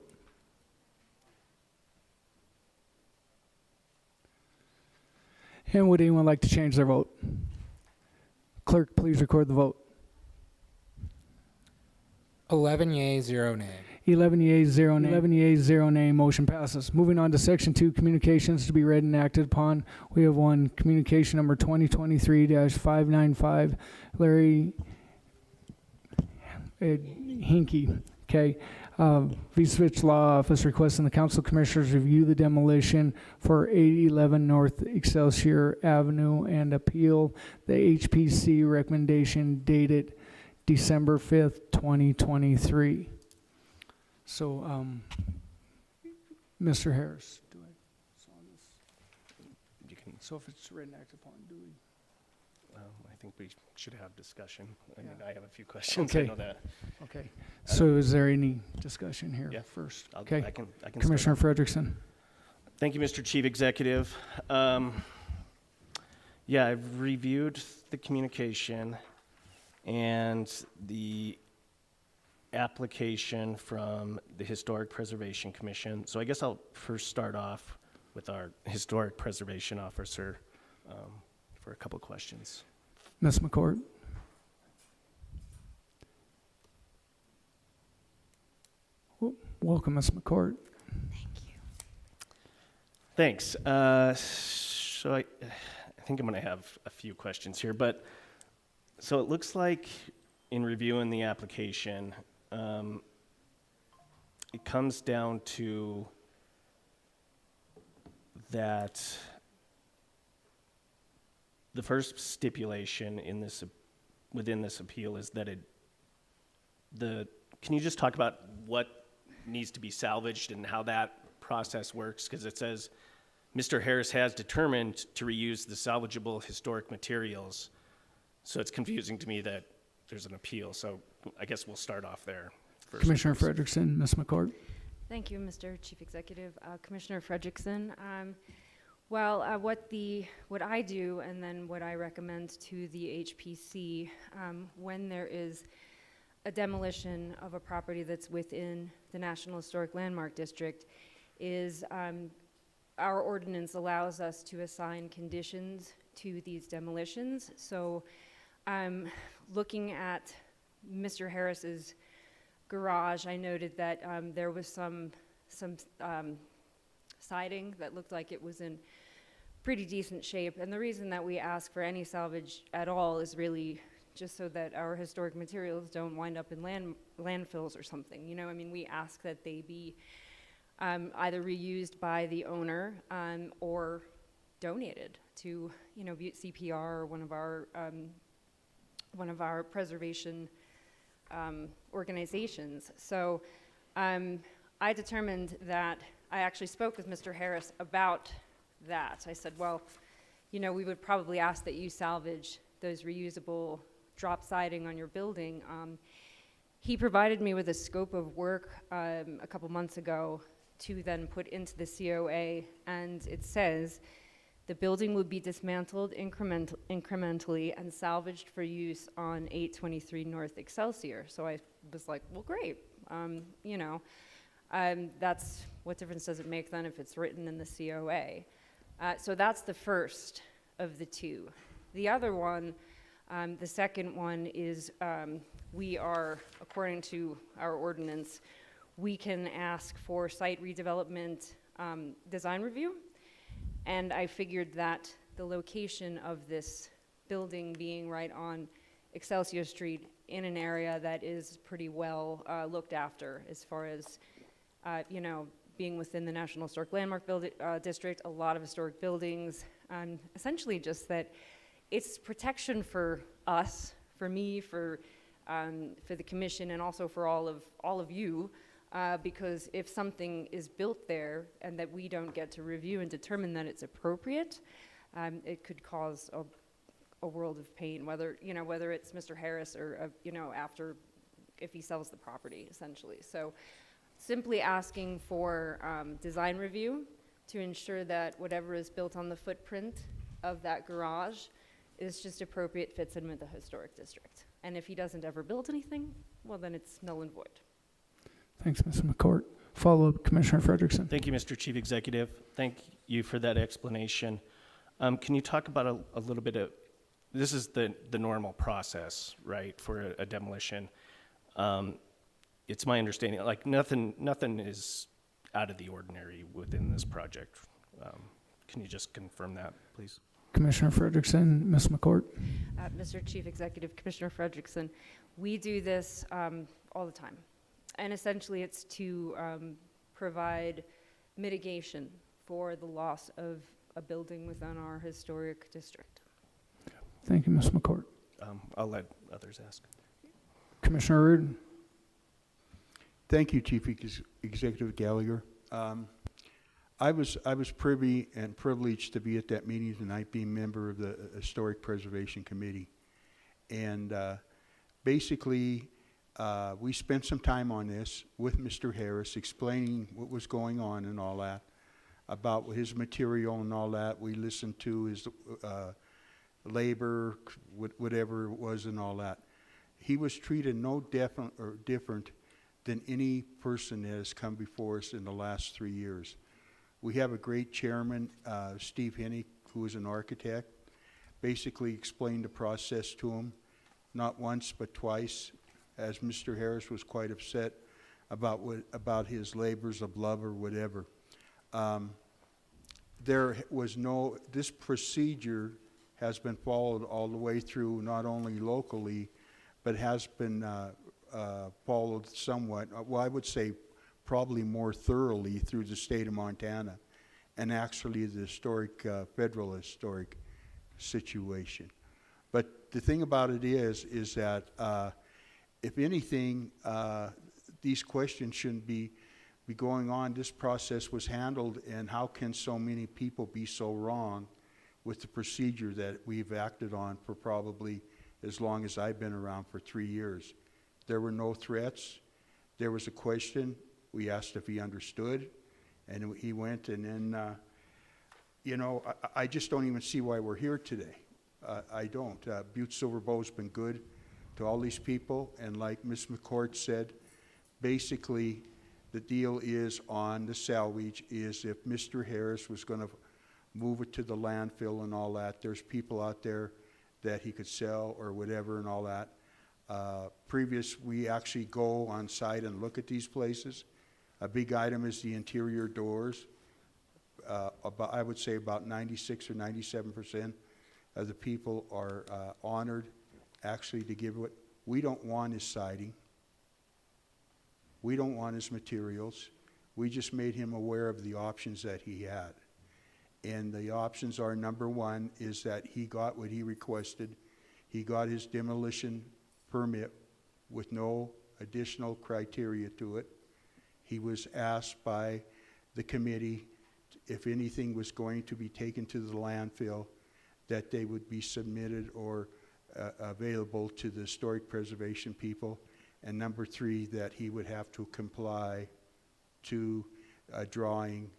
And would anyone like to change their vote? Clerk, please record the vote. 11 yea, 0 nay. 11 yeas, 0 nay. 11 yeas, 0 nay. Motion passes. Moving on to Section 2, communications to be read and acted upon. We have one, communication number 2023-595, Larry Hinkie, okay. V-Switch Law Office requesting the Council Commissioners review the demolition for 811 North Excelsior Avenue and appeal the HPC recommendation dated December 5th, 2023. So, Mr. Harris, do I saw this? You can, So if it's read and acted upon, do we? I think we should have discussion. I mean, I have a few questions, Okay. I know that. Okay. So is there any discussion here Yeah. first? I Okay. can start. Commissioner Frederickson. Thank you, Mr. Chief Executive. Yeah, I've reviewed the communication and the application from the Historic Preservation Commission. So I guess I'll first start off with our Historic Preservation Officer for a couple questions. Ms. McCourt. Welcome, Ms. McCourt. Thanks. So I think I'm going to have a few questions here, but so it looks like in reviewing the application, it comes down to that the first stipulation in this within this appeal is that can you just talk about what needs to be salvaged and how that process works? Because it says Mr. Harris has determined to reuse the salvageable historic materials. So it's confusing to me that there's an appeal. So I guess we'll start off there first. Commissioner Frederickson, Ms. McCourt. Thank you, Mr. Chief Executive. Commissioner Frederickson, what I do and then what I recommend to the HPC when there is a demolition of a property that's within the National Historic Landmark District is our ordinance allows us to assign conditions to these demolitions. So looking at Mr. Harris's garage, I noted that there was some siding that looked like it was in pretty decent shape. And the reason that we ask for any salvage at all is really just so that our historic materials don't wind up in landfills or something. You know, I mean, we ask that they be either reused by the owner or donated to, you know, Butte CPR or one of our preservation organizations. So I determined that I actually spoke with Mr. Harris about that. I said, well, you know, we would probably ask that you salvage those reusable drop siding on your building. He provided me with a scope of work a couple months ago to then put into the COA, and it says the building would be dismantled incrementally and salvaged for use on 823 North Excelsior. So I was like, well, great. You know, that's, what difference does it make then if it's written in the COA? So that's the first of the two. The other one, the second one is we are, according to our ordinance, we can ask for site redevelopment design review. And I figured that the location of this building being right on Excelsior Street in an area that is pretty well looked after as far as, you know, being within the National Historic Landmark District, a lot of historic buildings, essentially just that it's protection for us, for me, for the commission, and also for all of you, because if something is built there and that we don't get to review and determine that it's appropriate, it could cause a world of pain, whether it's Mr. Harris or, you know, after, if he sells the property, essentially. So simply asking for design review to ensure that whatever is built on the footprint of that garage is just appropriate, fits in with the historic district. And if he doesn't ever build anything, well, then it's null and void. Thanks, Ms. McCourt. Follow-up, Commissioner Frederickson. Thank you, Mr. Chief Executive. Thank you for that explanation. Can you talk about a little bit of, this is the normal process, right, for a demolition. It's my understanding, like nothing is out of the ordinary within this project. Can you just confirm that, please? Commissioner Frederickson, Ms. McCourt. Mr. Chief Executive, Commissioner Frederickson, we do this all the time. And essentially it's to provide mitigation for the loss of a building within our historic district. Thank you, Ms. McCourt. I'll let others ask. Commissioner Reardon. Thank you, Chief Executive Gallagher. I was privy and privileged to be at that meeting tonight, being member of the Historic Preservation Committee. And basically, we spent some time on this with Mr. Harris, explaining what was going on and all that, about his material and all that. We listened to his labor, whatever it was and all that. He was treated no different than any person that has come before us in the last 3 years. We have a great chairman, Steve Hennig, who is an architect, basically explained the process to him, not once but twice, as Mr. Harris was quite upset about his labors of love or whatever. There was no, this procedure has been followed all the way through, not only locally, but has been followed somewhat, well, I would say probably more thoroughly through the state of Montana and actually the federal historic situation. But the thing about it is that if anything, these questions shouldn't be going on. This process was handled, and how can so many people be so wrong with the procedure that we've acted on for probably as long as I've been around, for 3 years. There were no threats. There was a question. We asked if he understood, and he went, and then, you know, I just don't even see why we're here today. I don't. Butte-Silver Bow's been good to all these people, and like Ms. McCourt said, basically the deal is on the salvage is if Mr. Harris was going to move it to the landfill and all that, there's people out there that he could sell or whatever and all that. We actually go on site and look at these places. A big item is the interior doors. I would say about 96 or 97% of the people are honored actually to give it. We don't want his siding. We don't want his materials. We just made him aware of the options that he had. And the options are, number one, is that he got what he requested. He got his demolition permit with no additional criteria to it. He was asked by the committee if anything was going to be taken to the landfill, that they would be submitted or available to the historic preservation people. And number three, that he would have to comply to a drawing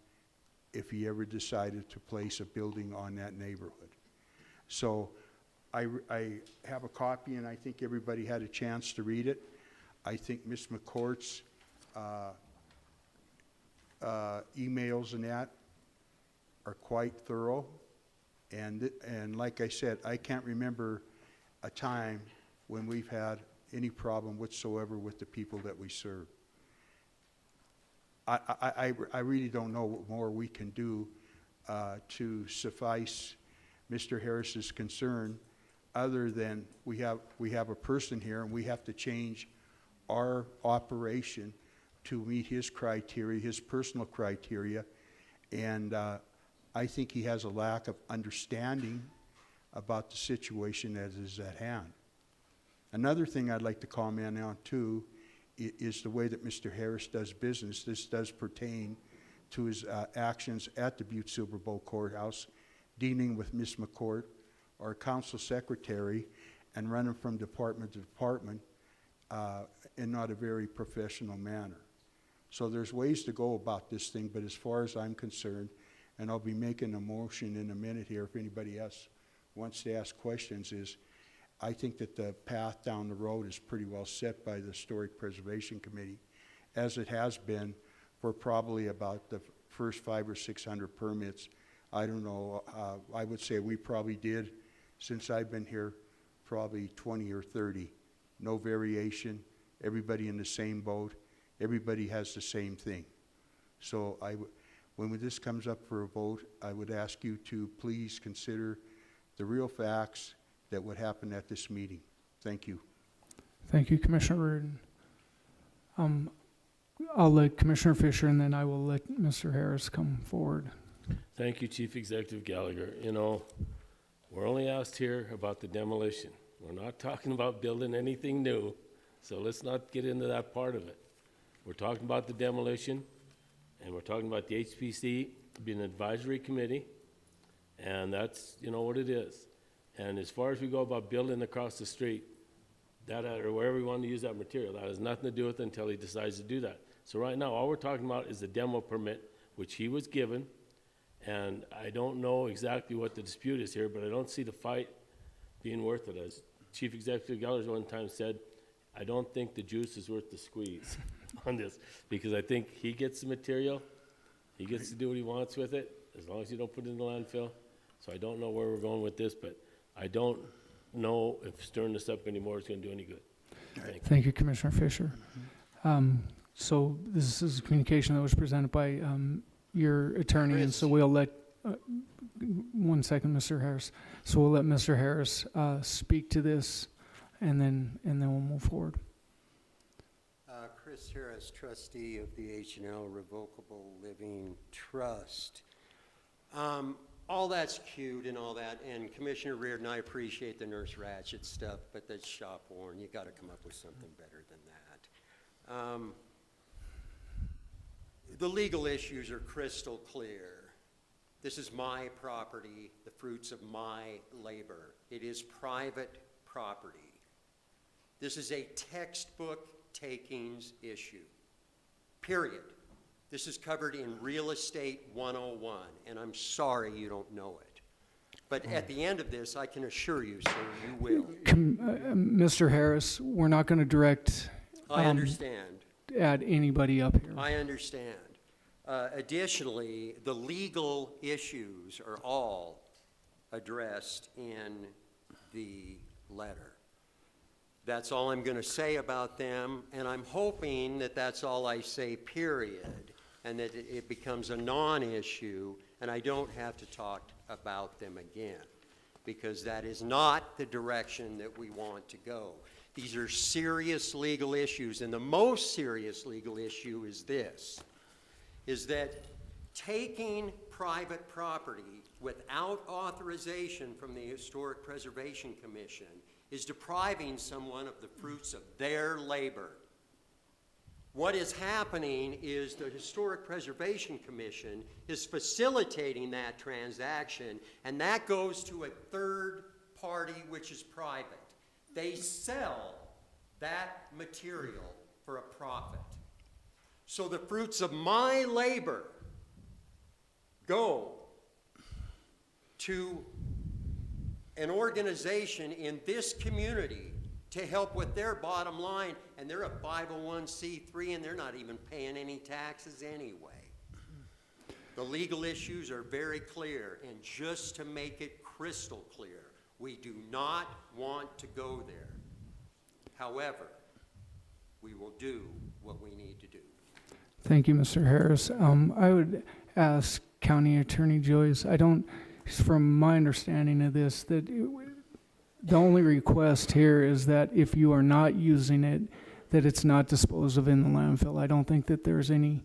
if he ever decided to place a building on that neighborhood. So I have a copy, and I think everybody had a chance to read it. I think Ms. McCourt's emails and that are quite thorough. And like I said, I can't remember a time when we've had any problem whatsoever with the people that we serve. I really don't know what more we can do to suffice Mr. Harris's concern, other than we have a person here and we have to change our operation to meet his criteria, his personal criteria, and I think he has a lack of understanding about the situation that is at hand. Another thing I'd like to comment on too is the way that Mr. Harris does business. This does pertain to his actions at the Butte-Silver Bowl Courthouse, dealing with Ms. McCourt, our council secretary, and running from department to department in not a very professional manner. So there's ways to go about this thing, but as far as I'm concerned, and I'll be making a motion in a minute here if anybody has wants to ask questions is, I think that the path down the road is pretty well set by the Historic Preservation Committee, as it has been for probably about the first 500 or 600 permits. I don't know, I would say we probably did, since I've been here, probably 20 or 30. No variation, everybody in the same boat, everybody has the same thing. So when this comes up for a vote, I would ask you to please consider the real facts that would happen at this meeting. Thank you. Thank you, Commissioner Reardon. I'll let Commissioner Fisher, and then I will let Mr. Harris come forward. Thank you, Chief Executive Gallagher. You know, we're only asked here about the demolition. We're not talking about building anything new, so let's not get into that part of it. We're talking about the demolition, and we're talking about the HPC being an advisory committee, and that's, you know, what it is. And as far as we go about building across the street, that, or wherever we want to use that material, that has nothing to do with it until he decides to do that. So right now, all we're talking about is the demo permit, which he was given, and I don't know exactly what the dispute is here, but I don't see the fight being worth it. As Chief Executive Gallagher one time said, I don't think the juice is worth the squeeze on this, because I think he gets the material, he gets to do what he wants with it, as long as you don't put it in the landfill. So I don't know where we're going with this, but I don't know if stirring this up anymore is going to do any good. Thank you, Commissioner Fisher. So this is a communication that was presented by your attorney, and so we'll let, 1 second, Mr. Harris. So we'll let Mr. Harris speak to this, and then we'll move forward. Chris Harris, trustee of the H&L Revocable Living Trust. All that's cute and all that, and Commissioner Reardon, I appreciate the Nurse Ratched stuff, but that's shop worn. You got to come up with something better than that. The legal issues are crystal clear. This is my property, the fruits of my labor. It is private property. This is a textbook takings issue, period. This is covered in Real Estate 101, and I'm sorry you don't know it. But at the end of this, I can assure you, sir, you will. Mr. Harris, we're not going to direct I understand. Add anybody up here. I understand. Additionally, the legal issues are all addressed in the letter. That's all I'm going to say about them, and I'm hoping that that's all I say, period, and that it becomes a non-issue, and I don't have to talk about them again, because that is not the direction that we want to go. These are serious legal issues, and the most serious legal issue is this, is that taking private property without authorization from the Historic Preservation Commission is depriving someone of the fruits of their labor. What is happening is the Historic Preservation Commission is facilitating that transaction, and that goes to a third party which is private. They sell that material for a profit. So the fruits of my labor go to an organization in this community to help with their bottom line, and they're a 501c3 and they're not even paying any taxes anyway. The legal issues are very clear, and just to make it crystal clear, we do not want to go there. However, we will do what we need to do. Thank you, Mr. Harris. I would ask County Attorney Joyce, from my understanding of this, that the only request here is that if you are not using it, that it's not disposed of in the landfill. I don't think that there's any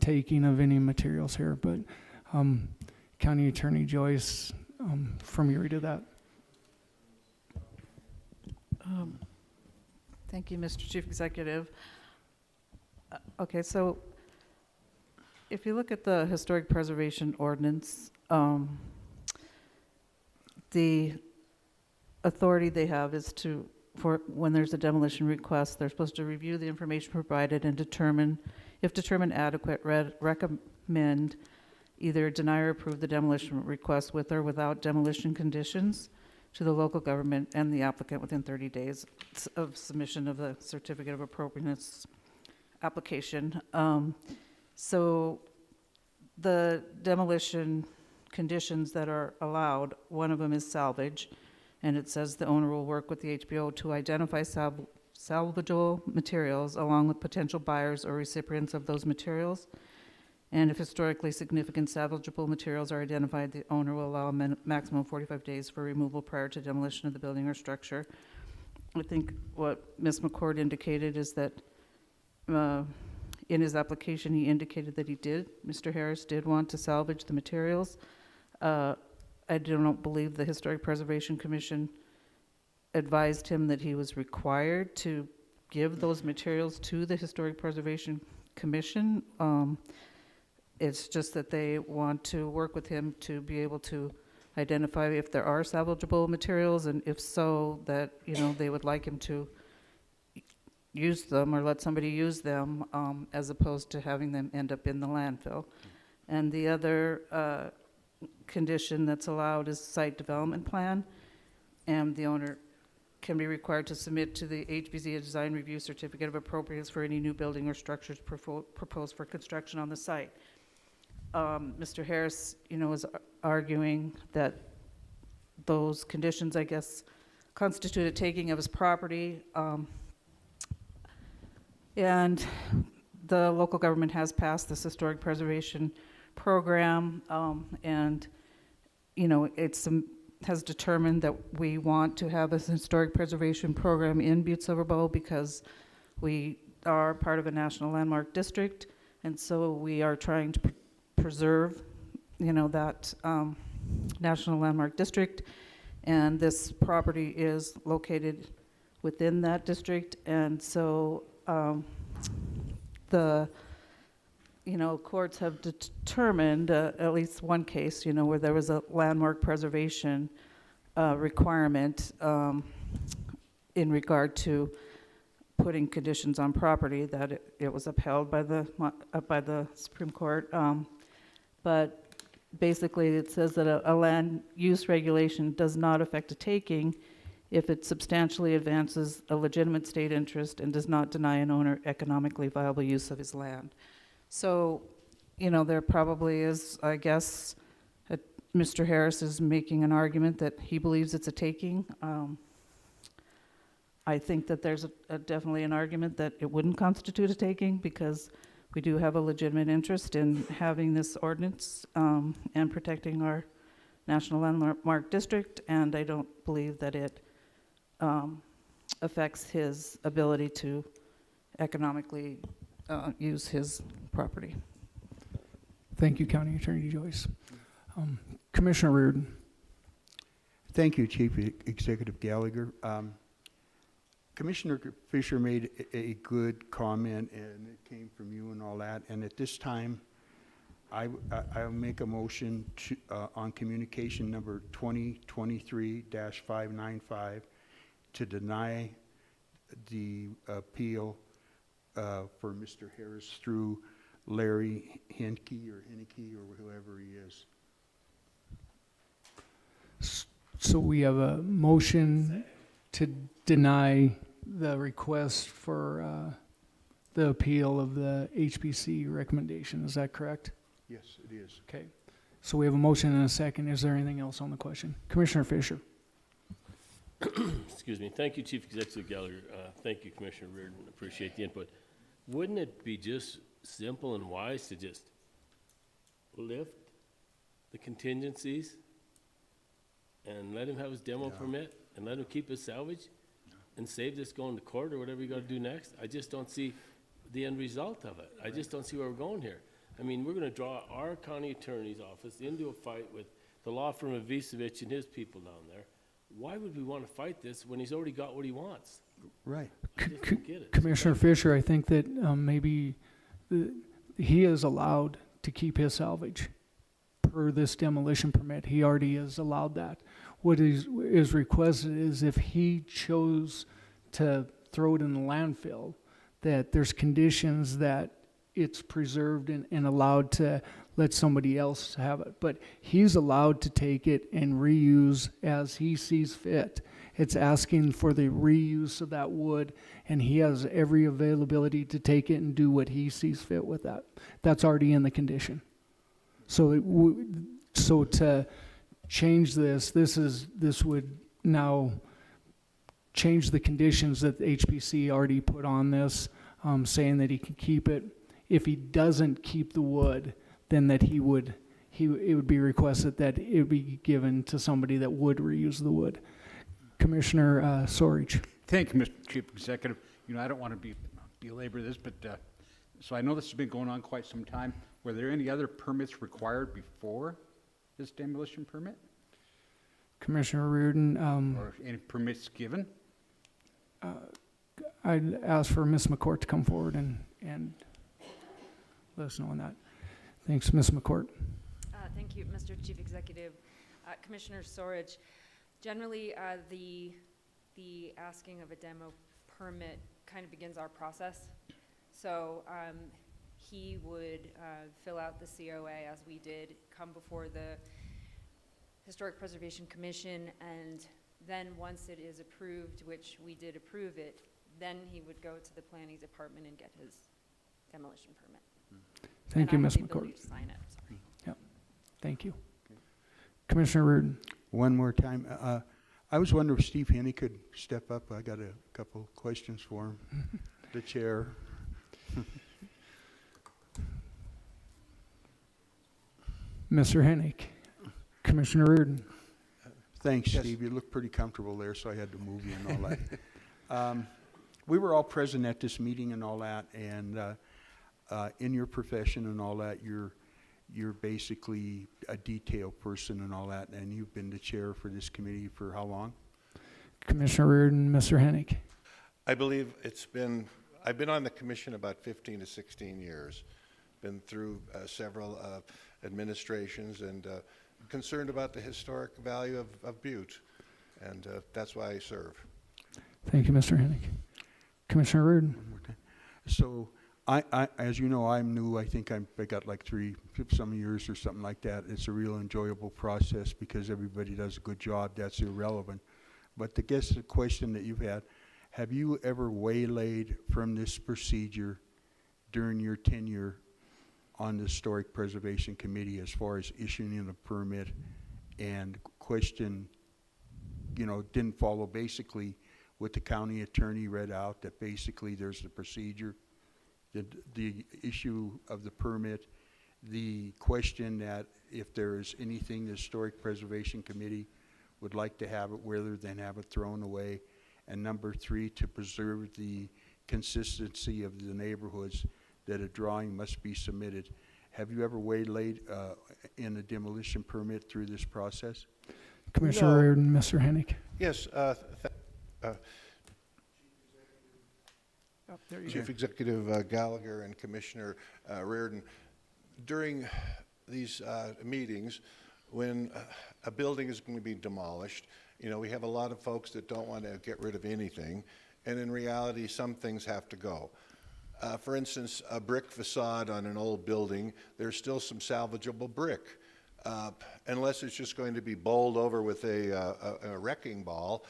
taking of any materials here, but County Attorney Joyce, from your read of that. Thank you, Mr. Chief Executive. Okay, so if you look at the Historic Preservation Ordinance, the authority they have is for when there's a demolition request, they're supposed to review the information provided and determined adequate, recommend either deny or approve the demolition request with or without demolition conditions. to the local government and the applicant within 30 days of submission of the certificate of appropriateness application. So the demolition conditions that are allowed, one of them is salvage, and it says the owner will work with the HBO to identify salvageable materials along with potential buyers or recipients of those materials. And if historically significant salvageable materials are identified, the owner will allow a maximum of 45 days for removal prior to demolition of the building or structure. I think what Ms. McCord indicated is that in his application, he indicated that Mr. Harris did want to salvage the materials. I do not believe the Historic Preservation Commission advised him that he was required to give those materials to the Historic Preservation Commission. It's just that they want to work with him to be able to identify if there are salvageable materials, and if so, that, you know, they would like him to use them or let somebody use them, as opposed to having them end up in the landfill. And the other condition that's allowed is site development plan, and the owner can be required to submit to the HBZ a design review certificate of appropriateness for any new building or structures proposed for construction on the site. Mr. Harris, you know, is arguing that those conditions, I guess, constitute a taking of his property. And the local government has passed this historic preservation program, and, you know, has determined that we want to have a historic preservation program in Butte-Silver because we are part of a national landmark district, and so we are trying to preserve, you know, that national landmark district, and this property is located within that district, and so the, you know, courts have determined at least one case, you know, where there was a landmark preservation requirement in regard to putting conditions on property, that it was upheld by the Supreme Court. But basically it says that a land use regulation does not affect a taking if it substantially advances a legitimate state interest and does not deny an owner economically viable use of his land. So, you know, there probably is, I guess, Mr. Harris is making an argument that he believes it's a taking. I think that there's definitely an argument that it wouldn't constitute a taking because we do have a legitimate interest in having this ordinance and protecting our national landmark district, and I don't believe that it affects his ability to economically use his property. Thank you, County Attorney Joyce. Commissioner Reardon. Thank you, Chief Executive Gallagher. Commissioner Fisher made a good comment, and it came from you and all that. And at this time, I'll make a motion to, on communication number 2023-595 to deny the appeal for Mr. Harris through Larry Henke or whoever he is. So we have a motion to deny the request for the appeal of the HPC recommendation. Is that correct? Yes, it is. Okay. So we have a motion and a second. Is there anything else on the question? Commissioner Fisher. Excuse me. Thank you, Chief Executive Gallagher. Thank you, Commissioner Reardon. Appreciate the input. Wouldn't it be just simple and wise to just lift the contingencies and let him have his demo permit and let him keep his salvage and save this going to court or whatever you got to do next? I just don't see the end result of it. I just don't see where we're going here. I mean, we're going to draw our county attorney's office into a fight with the law firm of Visevich and his people down there. Why would we want to fight this when he's already got what he wants? Right. I just don't get it. Commissioner Fisher, I think that maybe he is allowed to keep his salvage per this demolition permit. He already is allowed that. What is requested is if he chose to throw it in the landfill, that there's conditions that it's preserved and allowed to let somebody else have it. But he's allowed to take it and reuse as he sees fit. It's asking for the reuse of that wood, and he has every availability to take it and do what he sees fit with that. That's already in the condition. So so to change this would now change the conditions that the HPC already put on this, saying that he can keep it. If he doesn't keep the wood, then that it would be requested that it would be given to somebody that would reuse the wood. Commissioner Sorich. Thank you, Mr. Chief Executive. You know, I don't want to belabor this, but so I know this has been going on quite some time. Were there any other permits required before this demolition permit? Commissioner Reardon. Or any permits given? I'd ask for Ms. McCourt to come forward and let us know on that. Thanks, Ms. McCourt. Thank you, Mr. Chief Executive. Commissioner Sorich, generally the asking of a demo permit kind of begins our process. So he would fill out the COA as we did, come before the Historic Preservation Commission, and then once it is approved, which we did approve it, then he would go to the planning department and get his demolition permit. Thank you, Ms. And I have the ability McCourt. to sign it, sorry. Yep. Thank you. Commissioner Reardon. One more time. I was wondering if Steve Henney could step up. I got a couple questions for him. The chair. Mr. Hennick. Commissioner Reardon. Thanks, Yes. Steve. You look pretty comfortable there, so I had to move you and all that. We were all present at this meeting and all that, and in your profession and all that, you're basically a detail person and all that, and you've been the chair for this committee for how long? Commissioner Reardon, Mr. Hennick. I believe I've been on the commission about 15 to 16 years. Been through several administrations and concerned about the historic value of Butte, and that's why I serve. Thank you, Mr. Hennick. Commissioner Reardon. One more time. So, I as you know, I'm new. I think I got like some years or something like that. It's a real enjoyable process because everybody does a good job. That's irrelevant. But I guess the question that you've had, have you ever waylaid from this procedure during your tenure on the Historic Preservation Committee as far as issuing a permit and question, didn't follow basically what the county attorney read out, that basically there's the procedure, the issue of the permit, the question that if there is anything the Historic Preservation Committee would like to have it rather than have it thrown away, and number 3, to preserve the consistency of the neighborhoods, that a drawing must be submitted. Have you ever waylaid in a demolition permit through this process? Commissioner Reardon, Mr. Hennick. Yes, Chief Executive Gallagher and Commissioner Reardon, during these meetings, when a building is going to be demolished, we have a lot of folks that don't want to get rid of anything, and in reality, some things have to go. For instance, a brick facade on an old building, there's still some salvageable brick. Unless it's just going to be bowled over with a wrecking ball,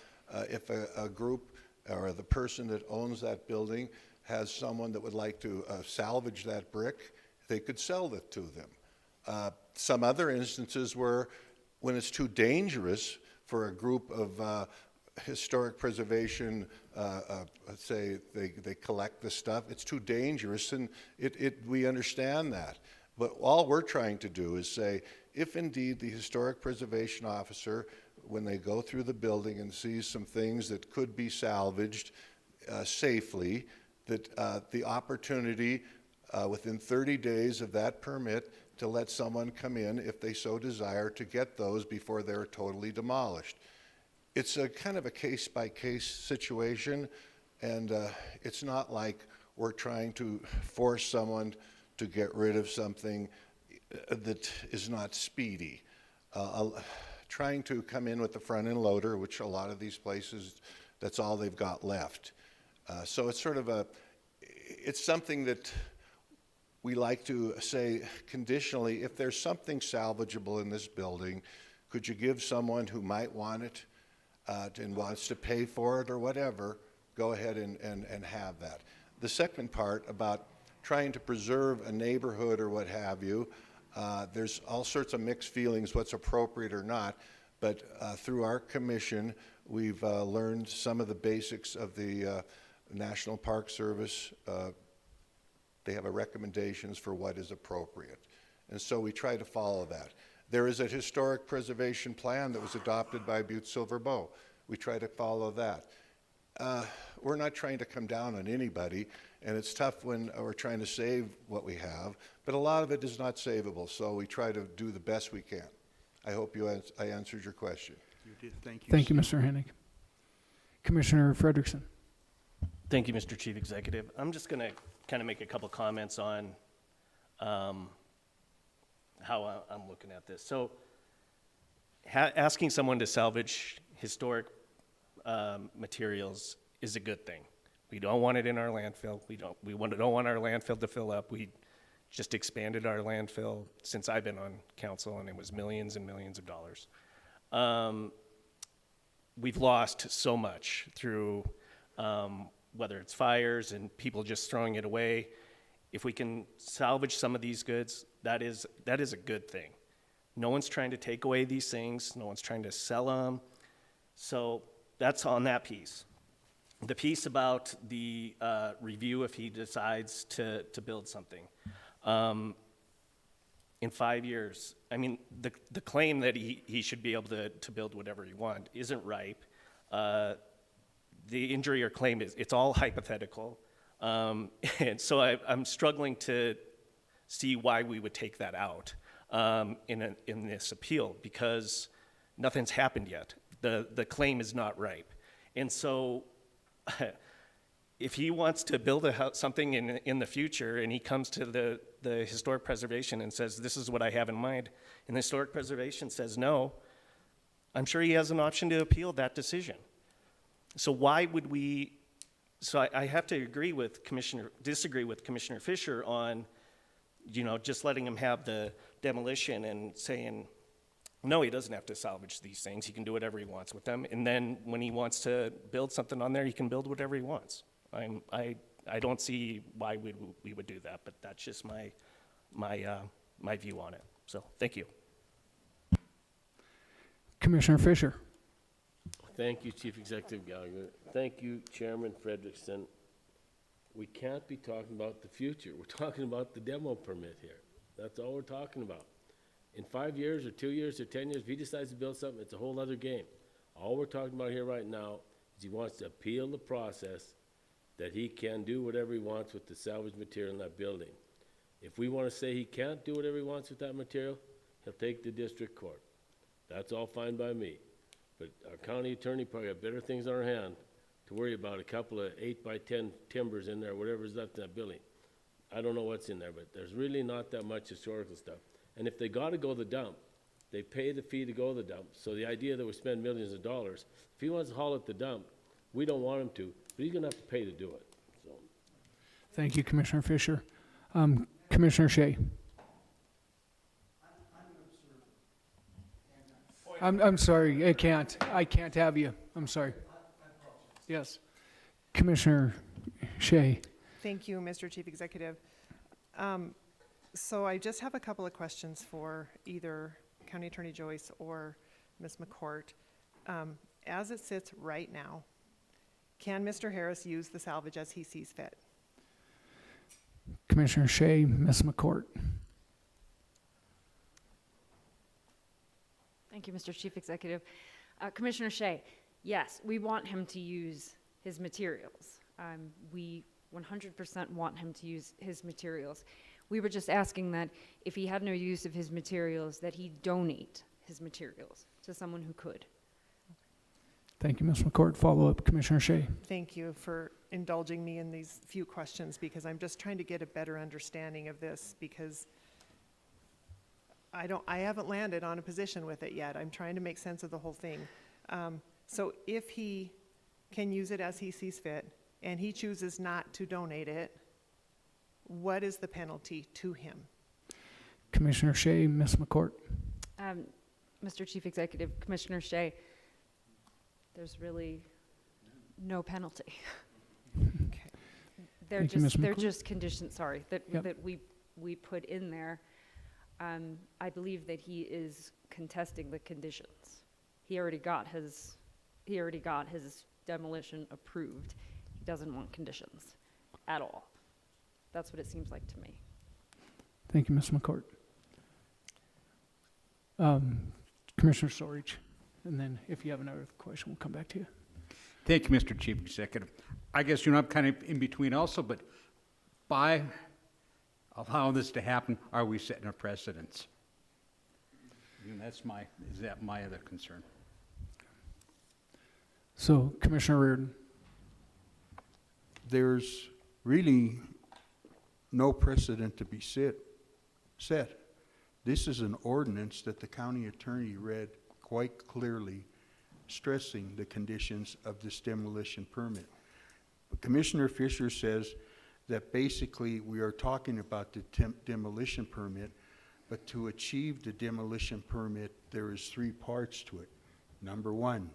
if a group or the person that owns that building has someone that would like to salvage that brick, they could sell it to them. Some other instances where when it's too dangerous for a group of historic preservation, let's say they collect the stuff, it's too dangerous, and we understand that. But all we're trying to do is say, if indeed the historic preservation officer, when they go through the building and sees some things that could be salvaged safely, that the opportunity within 30 days of that permit to let someone come in, if they so desire, to get those before they're totally demolished. It's a kind of a case-by-case situation, and it's not like we're trying to force someone to get rid of something that is not speedy. Trying to come in with the front-end loader, which a lot of these places, that's all they've got left. So it's sort of it's something that we like to say conditionally, if there's something salvageable in this building, could you give someone who might want it and wants to pay for it or whatever, go ahead and have that. The second part about trying to preserve a neighborhood or what have you, there's all sorts of mixed feelings what's appropriate or not, but through our commission, we've learned some of the basics of the National Park Service. They have recommendations for what is appropriate. And so we try to follow that. There is a historic preservation plan that was adopted by Butte-Silver. We try to follow that. We're not trying to come down on anybody, and it's tough when we're trying to save what we have, but a lot of it is not savable, so we try to do the best we can. I hope I answered your question. You did. Thank you. Thank you, Mr. Hennig. Commissioner Frederickson. Thank you, Mr. Chief Executive. I'm just going to kind of make a couple comments on how I'm looking at this. So asking someone to salvage historic materials is a good thing. We don't want it in our landfill. We don't want our landfill to fill up. We just expanded our landfill since I've been on council, and it was millions and millions of dollars. We've lost so much through whether it's fires and people just throwing it away. If we can salvage some of these goods, that is a good thing. No one's trying to take away these things. No one's trying to sell them. So that's on that piece. The piece about the review if he decides to build something. In 5 years, I mean, the claim that he should be able to build whatever he wants isn't ripe. The injury or claim it's all hypothetical. And so I'm struggling to see why we would take that out in this appeal, because nothing's happened yet. The claim is not ripe. And so if he wants to build something in the future and he comes to the historic preservation and says, this is what I have in mind, and the historic preservation says no, I'm sure he has an option to appeal that decision. So why would we, so I have to disagree with Commissioner Fisher on, just letting him have the demolition and saying, no, he doesn't have to salvage these things. He can do whatever he wants with them. And then when he wants to build something on there, he can build whatever he wants. I don't see why we would do that, but that's just my view on it. So thank you. Commissioner Fisher. Thank you, Chief Executive Gallagher. Thank you, Chairman Frederickson. We can't be talking about the future. We're talking about the demo permit here. That's all we're talking about. In 5 years or 2 years or 10 years, if he decides to build something, it's a whole other game. All we're talking about here right now is he wants to appeal the process that he can do whatever he wants with the salvage material in that building. If we want to say he can't do whatever he wants with that material, he'll take the district court. That's all fine by me. But our county attorney probably got better things on our hand to worry about a couple of 8x10 timbers in there, whatever's left in that building. I don't know what's in there, but there's really not that much historical stuff. And if they got to go to the dump, they pay the fee to go to the dump. So the idea that we spend millions of dollars, if he wants to haul at the dump, we don't want him to, but he's going to have to pay to do it. So. Thank you, Commissioner Fisher. Commissioner Shea. I'm sorry, I can't have you. I'm sorry. Yes. Commissioner Shea. Thank you, Mr. Chief Executive. So I just have a couple of questions for either County Attorney Joyce or Ms. McCourt. As it sits right now, can Mr. Harris use the salvage as he sees fit? Commissioner Shea, Ms. McCourt. Thank you, Mr. Chief Executive. Commissioner Shea, yes, we want him to use his materials. We 100% want him to use his materials. We were just asking that if he had no use of his materials, that he donate his materials to someone who could. Thank you, Ms. McCourt. Follow up, Commissioner Shea. Thank you for indulging me in these few questions, because I'm just trying to get a better understanding of this, because I haven't landed on a position with it yet. I'm trying to make sense of the whole thing. So if he can use it as he sees fit and he chooses not to donate it, what is the penalty to him? Commissioner Shea, Ms. McCourt. Mr. Chief Executive, Commissioner Shea, there's really no penalty. Okay. Thank you, Ms. They're McCourt. just conditions, sorry, that, Yep. that we put in there. I believe that he is contesting the conditions. He already got his demolition approved. He doesn't want conditions at all. That's what it seems like to me. Thank you, Ms. McCourt. Commissioner Storage, and then if you have another question, we'll come back to you. Thank you, Mr. Chief Executive. I guess, I'm kind of in between also, but by allowing this to happen, are we setting a precedence? Is that my other concern? So, Commissioner Reardon. There's really no precedent to be set. This is an ordinance that the county attorney read quite clearly, stressing the conditions of this demolition permit. But Commissioner Fisher says that basically we are talking about the demolition permit, but to achieve the demolition permit, there is 3 parts to it. Number 1,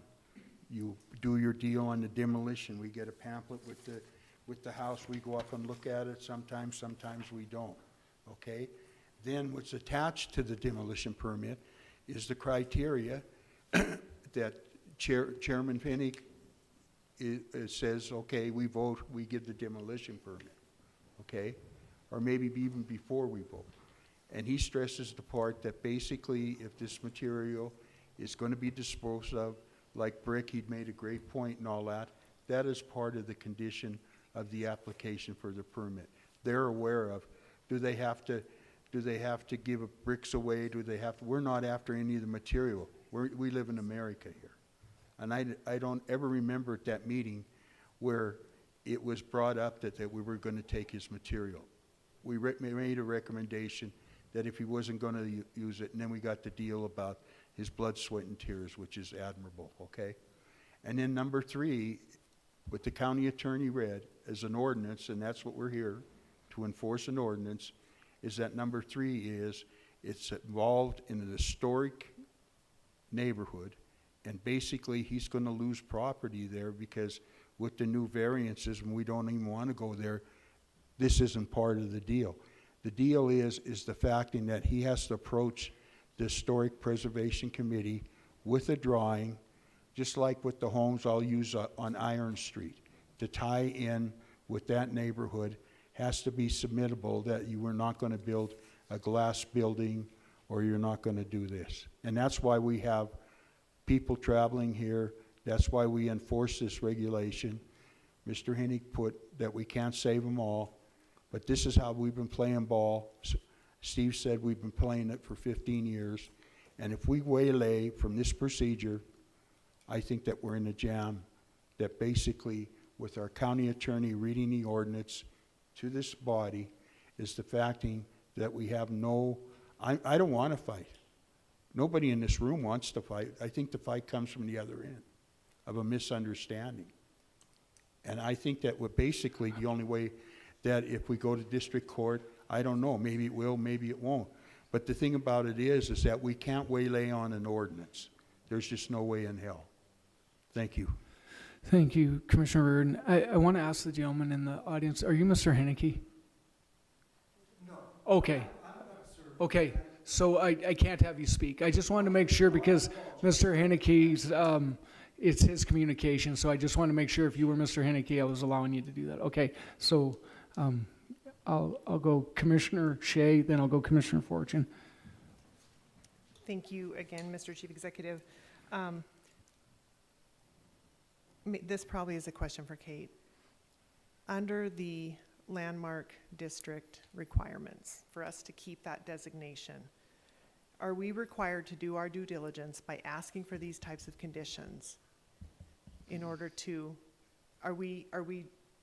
you do your deal on the demolition. We get a pamphlet with the house. We go up and look at it. Sometimes we don't. Okay? Then what's attached to the demolition permit is the criteria that Chairman Pinnick says, okay, we vote, we give the demolition permit. Okay? Or maybe even before we vote. And he stresses the part that basically if this material is going to be disposed of, like brick, he'd made a great point and all that, that is part of the condition of the application for the permit. They're aware of, do they have to give bricks away? We're not after any of the material. We live in America here. And I don't ever remember at that meeting where it was brought up that we were going to take his material. We made a recommendation that if he wasn't going to use it, and then we got the deal about his blood, sweat, and tears, which is admirable, okay? And then number 3, what the county attorney read as an ordinance, and that's what we're here to enforce an ordinance, is that number 3 is it's involved in an historic neighborhood, and basically he's going to lose property there because with the new variances, and we don't even want to go there, this isn't part of the deal. The deal is the fact in that he has to approach the Historic Preservation Committee with a drawing, just like with the homes I'll use on Iron Street, to tie in with that neighborhood, has to be submittable that you are not going to build a glass building or you're not going to do this. And that's why we have people traveling here. That's why we enforce this regulation. Mr. Hennig put that we can't save them all, but this is how we've been playing ball. Steve said we've been playing it for 15 years. And if we waylay from this procedure, I think that we're in a jam that basically with our county attorney reading the ordinance to this body is the facting that we have I don't want to fight. Nobody in this room wants to fight. I think the fight comes from the other end of a misunderstanding. And I think that we're basically the only way that if we go to district court, I don't know, maybe it will, maybe it won't. But the thing about it is that we can't waylay on an ordinance. There's just no way in hell. Thank you. Thank you, Commissioner Reardon. I want to ask the gentleman in the audience, are you Mr. Henneke? No. Okay. Okay, so I can't have you speak. I just wanted to make sure because Mr. Henneke's, it's his communication, so I just want to make sure if you were Mr. Henneke, I was allowing you to do that. Okay, so I'll go Commissioner Shea, then I'll go Commissioner Fortune. Thank you again, Mr. Chief Executive. This probably is a question for Kate. Under the landmark district requirements for us to keep that designation, are we required to do our due diligence by asking for these types of conditions in order to,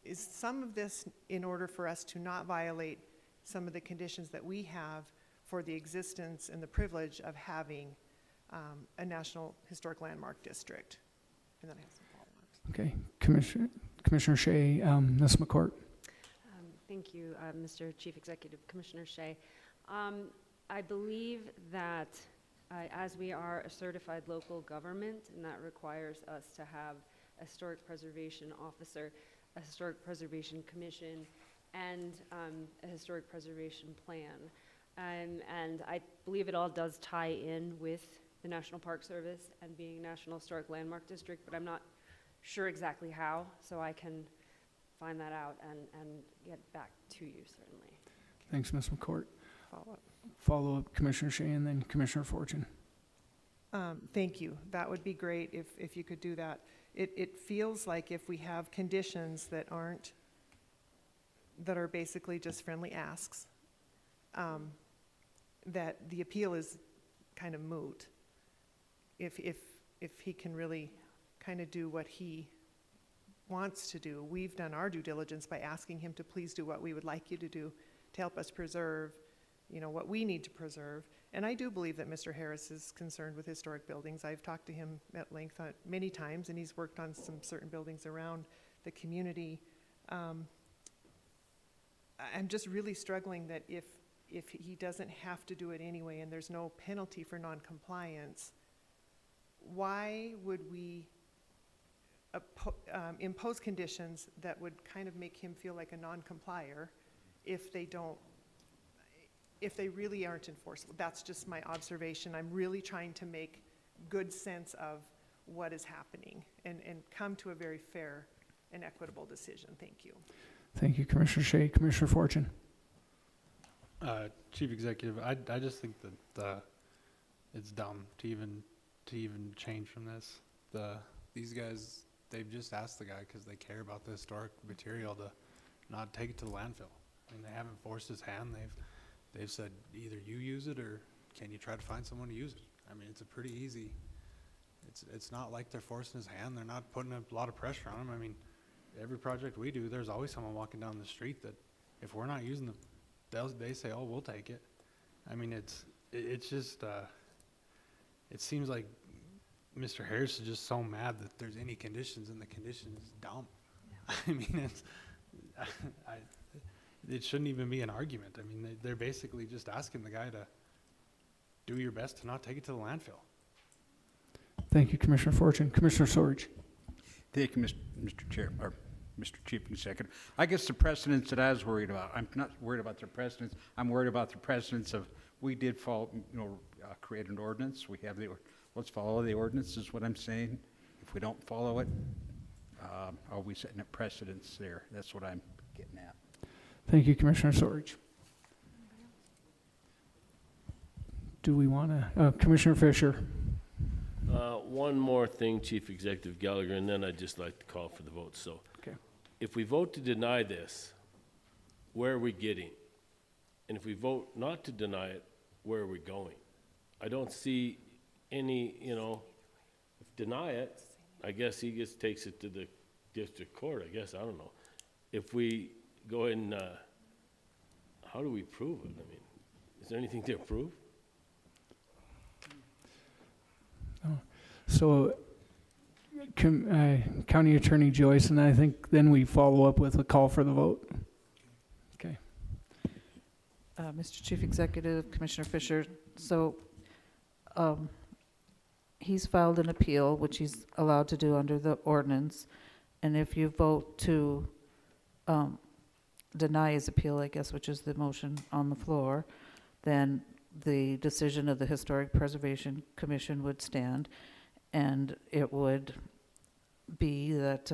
is some of this in order for us to not violate some of the conditions that we have for the existence and the privilege of having a National Historic Landmark District? And then I have some follow-ups. Okay, Commissioner Shea, Ms. McCourt. Thank you, Mr. Chief Executive, Commissioner Shea. I believe that as we are a certified local government, and that requires us to have a historic preservation officer, a historic preservation commission, and a historic preservation plan. And I believe it all does tie in with the National Park Service and being National Historic Landmark District, but I'm not sure exactly how, so I can find that out and get back to you, certainly. Thanks, Ms. McCourt. Follow-up. Follow-up, Commissioner Shea, and then Commissioner Fortune. Thank you. That would be great if you could do that. It feels like if we have conditions that are basically just friendly asks, that the appeal is kind of moot. If he can really kind of do what he wants to do. We've done our due diligence by asking him to please do what we would like you to do to help us preserve, what we need to preserve. And I do believe that Mr. Harris is concerned with historic buildings. I've talked to him at length many times, and he's worked on some certain buildings around the community. I'm just really struggling that if he doesn't have to do it anyway and there's no penalty for noncompliance, why would we impose conditions that would kind of make him feel like a non-complier if they really aren't enforceable? That's just my observation. I'm really trying to make good sense of what is happening and come to a very fair and equitable decision. Thank you. Thank you, Commissioner Shea. Commissioner Fortune. Chief Executive, I just think that it's dumb to even change from this. These guys, they've just asked the guy because they care about the historic material to not take it to the landfill. I mean, they haven't forced his hand. They've said either you use it or can you try to find someone to use it. I mean, it's a pretty easy. It's not like they're forcing his hand. They're not putting a lot of pressure on him. I mean, every project we do, there's always someone walking down the street that if we're not using they say, oh, we'll take it. I mean, it's just it seems like Mr. Harris is just so mad that there's any conditions, and the condition is dumb. Yeah. I mean, it shouldn't even be an argument. I mean, they're basically just asking the guy to do your best to not take it to the landfill. Thank you, Commissioner Fortune. Commissioner Sorge. Thank you, Mr. Chair, or Mr. Chief Executive. I guess the precedents that I was worried about, I'm not worried about the precedents. I'm worried about the precedents of, we did follow, create an ordinance. We have let's follow the ordinance is what I'm saying. If we don't follow it, are we setting a precedence there? That's what I'm getting at. Thank you, Commissioner Sorge. Do we want to, Commissioner Fisher? One more thing, Chief Executive Gallagher, and then I'd just like to call for the vote. So, okay. If we vote to deny this, where are we getting? And if we vote not to deny it, where are we going? I don't see any, deny it, I guess he just takes it to the district court, I guess, I don't know. If we go in, how do we prove it? I mean, is there anything to approve? So, County Attorney Joyce, and I think then we follow up with a call for the vote. Okay. Mr. Chief Executive, Commissioner Fisher, so he's filed an appeal, which he's allowed to do under the ordinance, and if you vote to deny his appeal, I guess, which is the motion on the floor, then the decision of the Historic Preservation Commission would stand, and it would be that,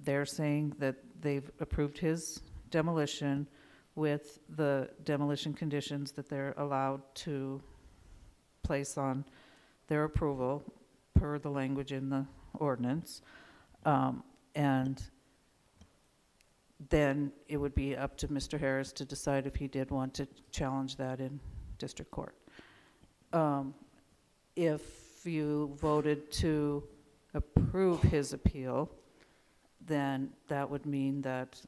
they're saying that they've approved his demolition with the demolition conditions that they're allowed to place on their approval per the language in the ordinance. And then it would be up to Mr. Harris to decide if he did want to challenge that in district court. If you voted to approve his appeal, then that would mean that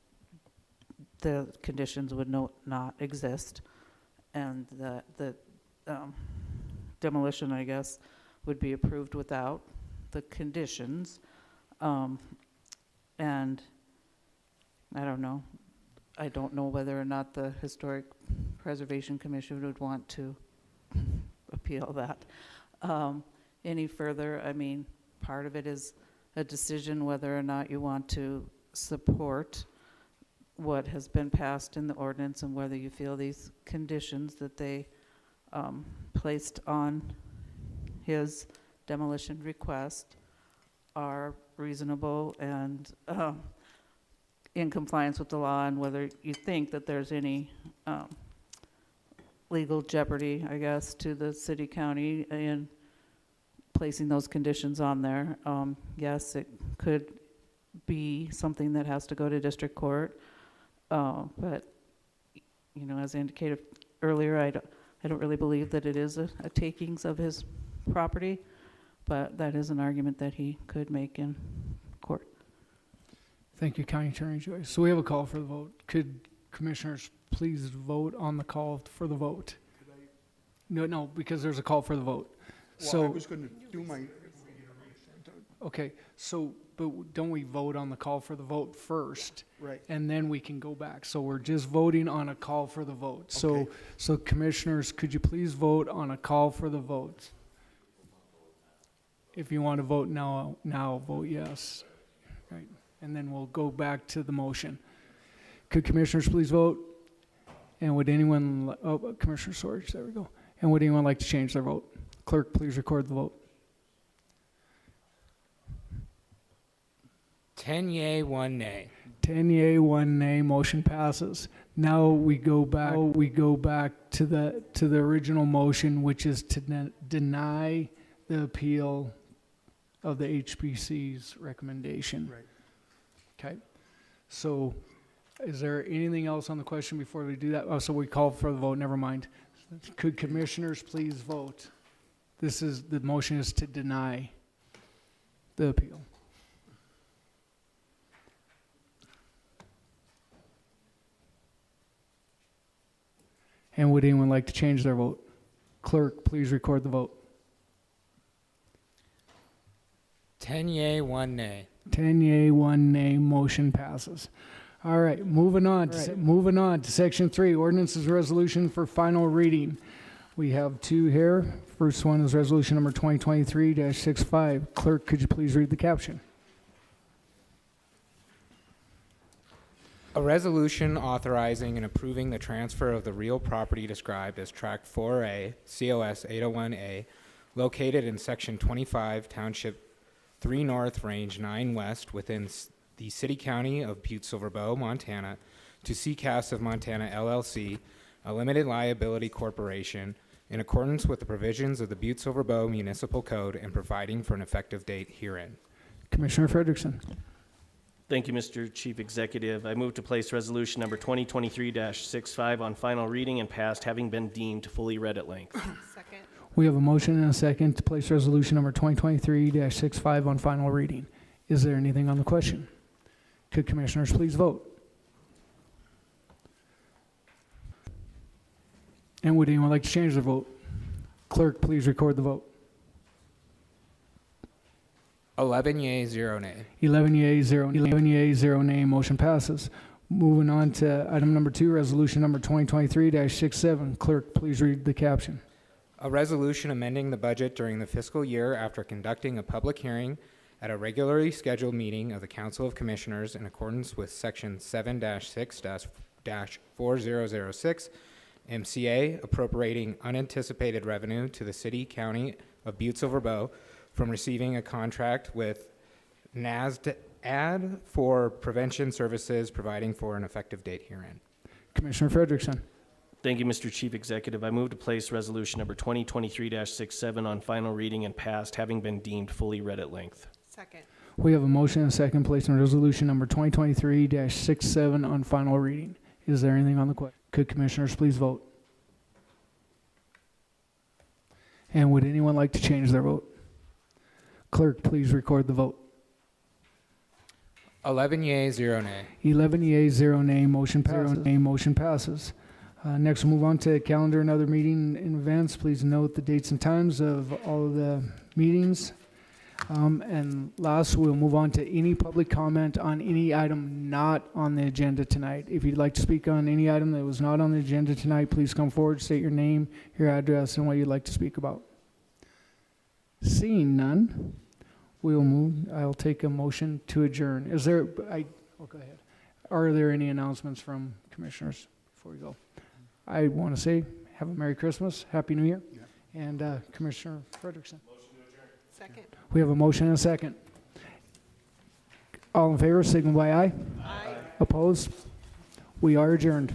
the conditions would not exist, and that the demolition, I guess, would be approved without the conditions. And I don't know. I don't know whether or not the Historic Preservation Commission would want to appeal that any further. I mean, part of it is a decision whether or not you want to support what has been passed in the ordinance and whether you feel these conditions that they placed on his demolition request are reasonable and in compliance with the law, and whether you think that there's any legal jeopardy, I guess, to the city county in placing those conditions on there. Yes, it could be something that has to go to district court, but you know, as I indicated earlier, I don't really believe that it is a takings of his property, but that is an argument that he could make in court. Thank you, County Attorney Joyce. So we have a call for the vote. Could commissioners please vote on the call for the vote? No, because there's a call for the vote. Well, So I was going to do my, okay, so, but don't we vote on the call for the vote first? right. And then we can go back. So we're just voting on a call for the vote. So, Okay. so commissioners, could you please vote on a call for the vote? If you want to vote now, vote yes. Right, and then we'll go back to the motion. Could commissioners please vote? And would anyone, Commissioner Sorge, there we go. And would anyone like to change their vote? Clerk, please record the vote. 10 yea, 1 nay. 10 yea, 1 nay, motion passes. Now we go back to the original motion, which is to deny the appeal of the HPC's recommendation. Right. Okay. So is there anything else on the question before we do that? Oh, so we call for the vote, never mind. Could commissioners please vote? The motion is to deny the appeal. And would anyone like to change their vote? Clerk, please record the vote. 10 yea, 1 nay. 10 yea, 1 nay, motion passes. All right, moving on to section 3, ordinances resolution for final reading. We have two here. First one is resolution number 2023-65. Clerk, could you please read the caption? A resolution authorizing and approving the transfer of the real property described as Tract 4A, COS 801A, located in Section 25, Township 3 North, Range 9 West, within the City County of Butte-Silver, Montana, to CCAS of Montana, LLC, a limited liability corporation, in accordance with the provisions of the Butte-Silver Municipal Code and providing for an effective date herein. Commissioner Frederickson. Thank you, Mr. Chief Executive. I move to place resolution number 2023-65 on final reading and passed, having been deemed fully read at length. Second. We have a motion and a second to place resolution number 2023-65 on final reading. Is there anything on the question? Could commissioners please vote? And would anyone like to change their vote? Clerk, please record the vote. 11 yea, 0 nay. 11 yea, 0 nay, motion passes. Moving on to item number 2, resolution number 2023-67. Clerk, please read the caption. A resolution amending the budget during the fiscal year after conducting a public hearing at a regularly scheduled meeting of the Council of Commissioners in accordance with Section 7-6-4006 MCA, appropriating unanticipated revenue to the City County of Butte-Silver from receiving a contract with NASDAD for prevention services, providing for an effective date herein. Commissioner Frederickson. Thank you, Mr. Chief Executive. I move to place resolution number 2023-67 on final reading and passed, having been deemed fully read at length. Second. We have a motion and a second placing resolution number 2023-67 on final reading. Is there anything on the question? Could commissioners please vote? And would anyone like to change their vote? Clerk, please record the vote. 11 yea, 0 nay. 11 yea, 0 nay, motion passes. Next, we'll move on to calendar and other meeting events. Please note the dates and times of all of the meetings. And last, we'll move on to any public comment on any item not on the agenda tonight. If you'd like to speak on any item that was not on the agenda tonight, please come forward, state your name, your address, and what you'd like to speak about. Seeing none, I'll take a motion to adjourn. Is there, go ahead. Are there any announcements from commissioners before we go? I want to say, have a Merry Christmas, Happy New Year. Yeah. And Commissioner Frederickson. Second. We have a motion and a second. All in favor, signal by aye. Aye. Opposed? We are adjourned.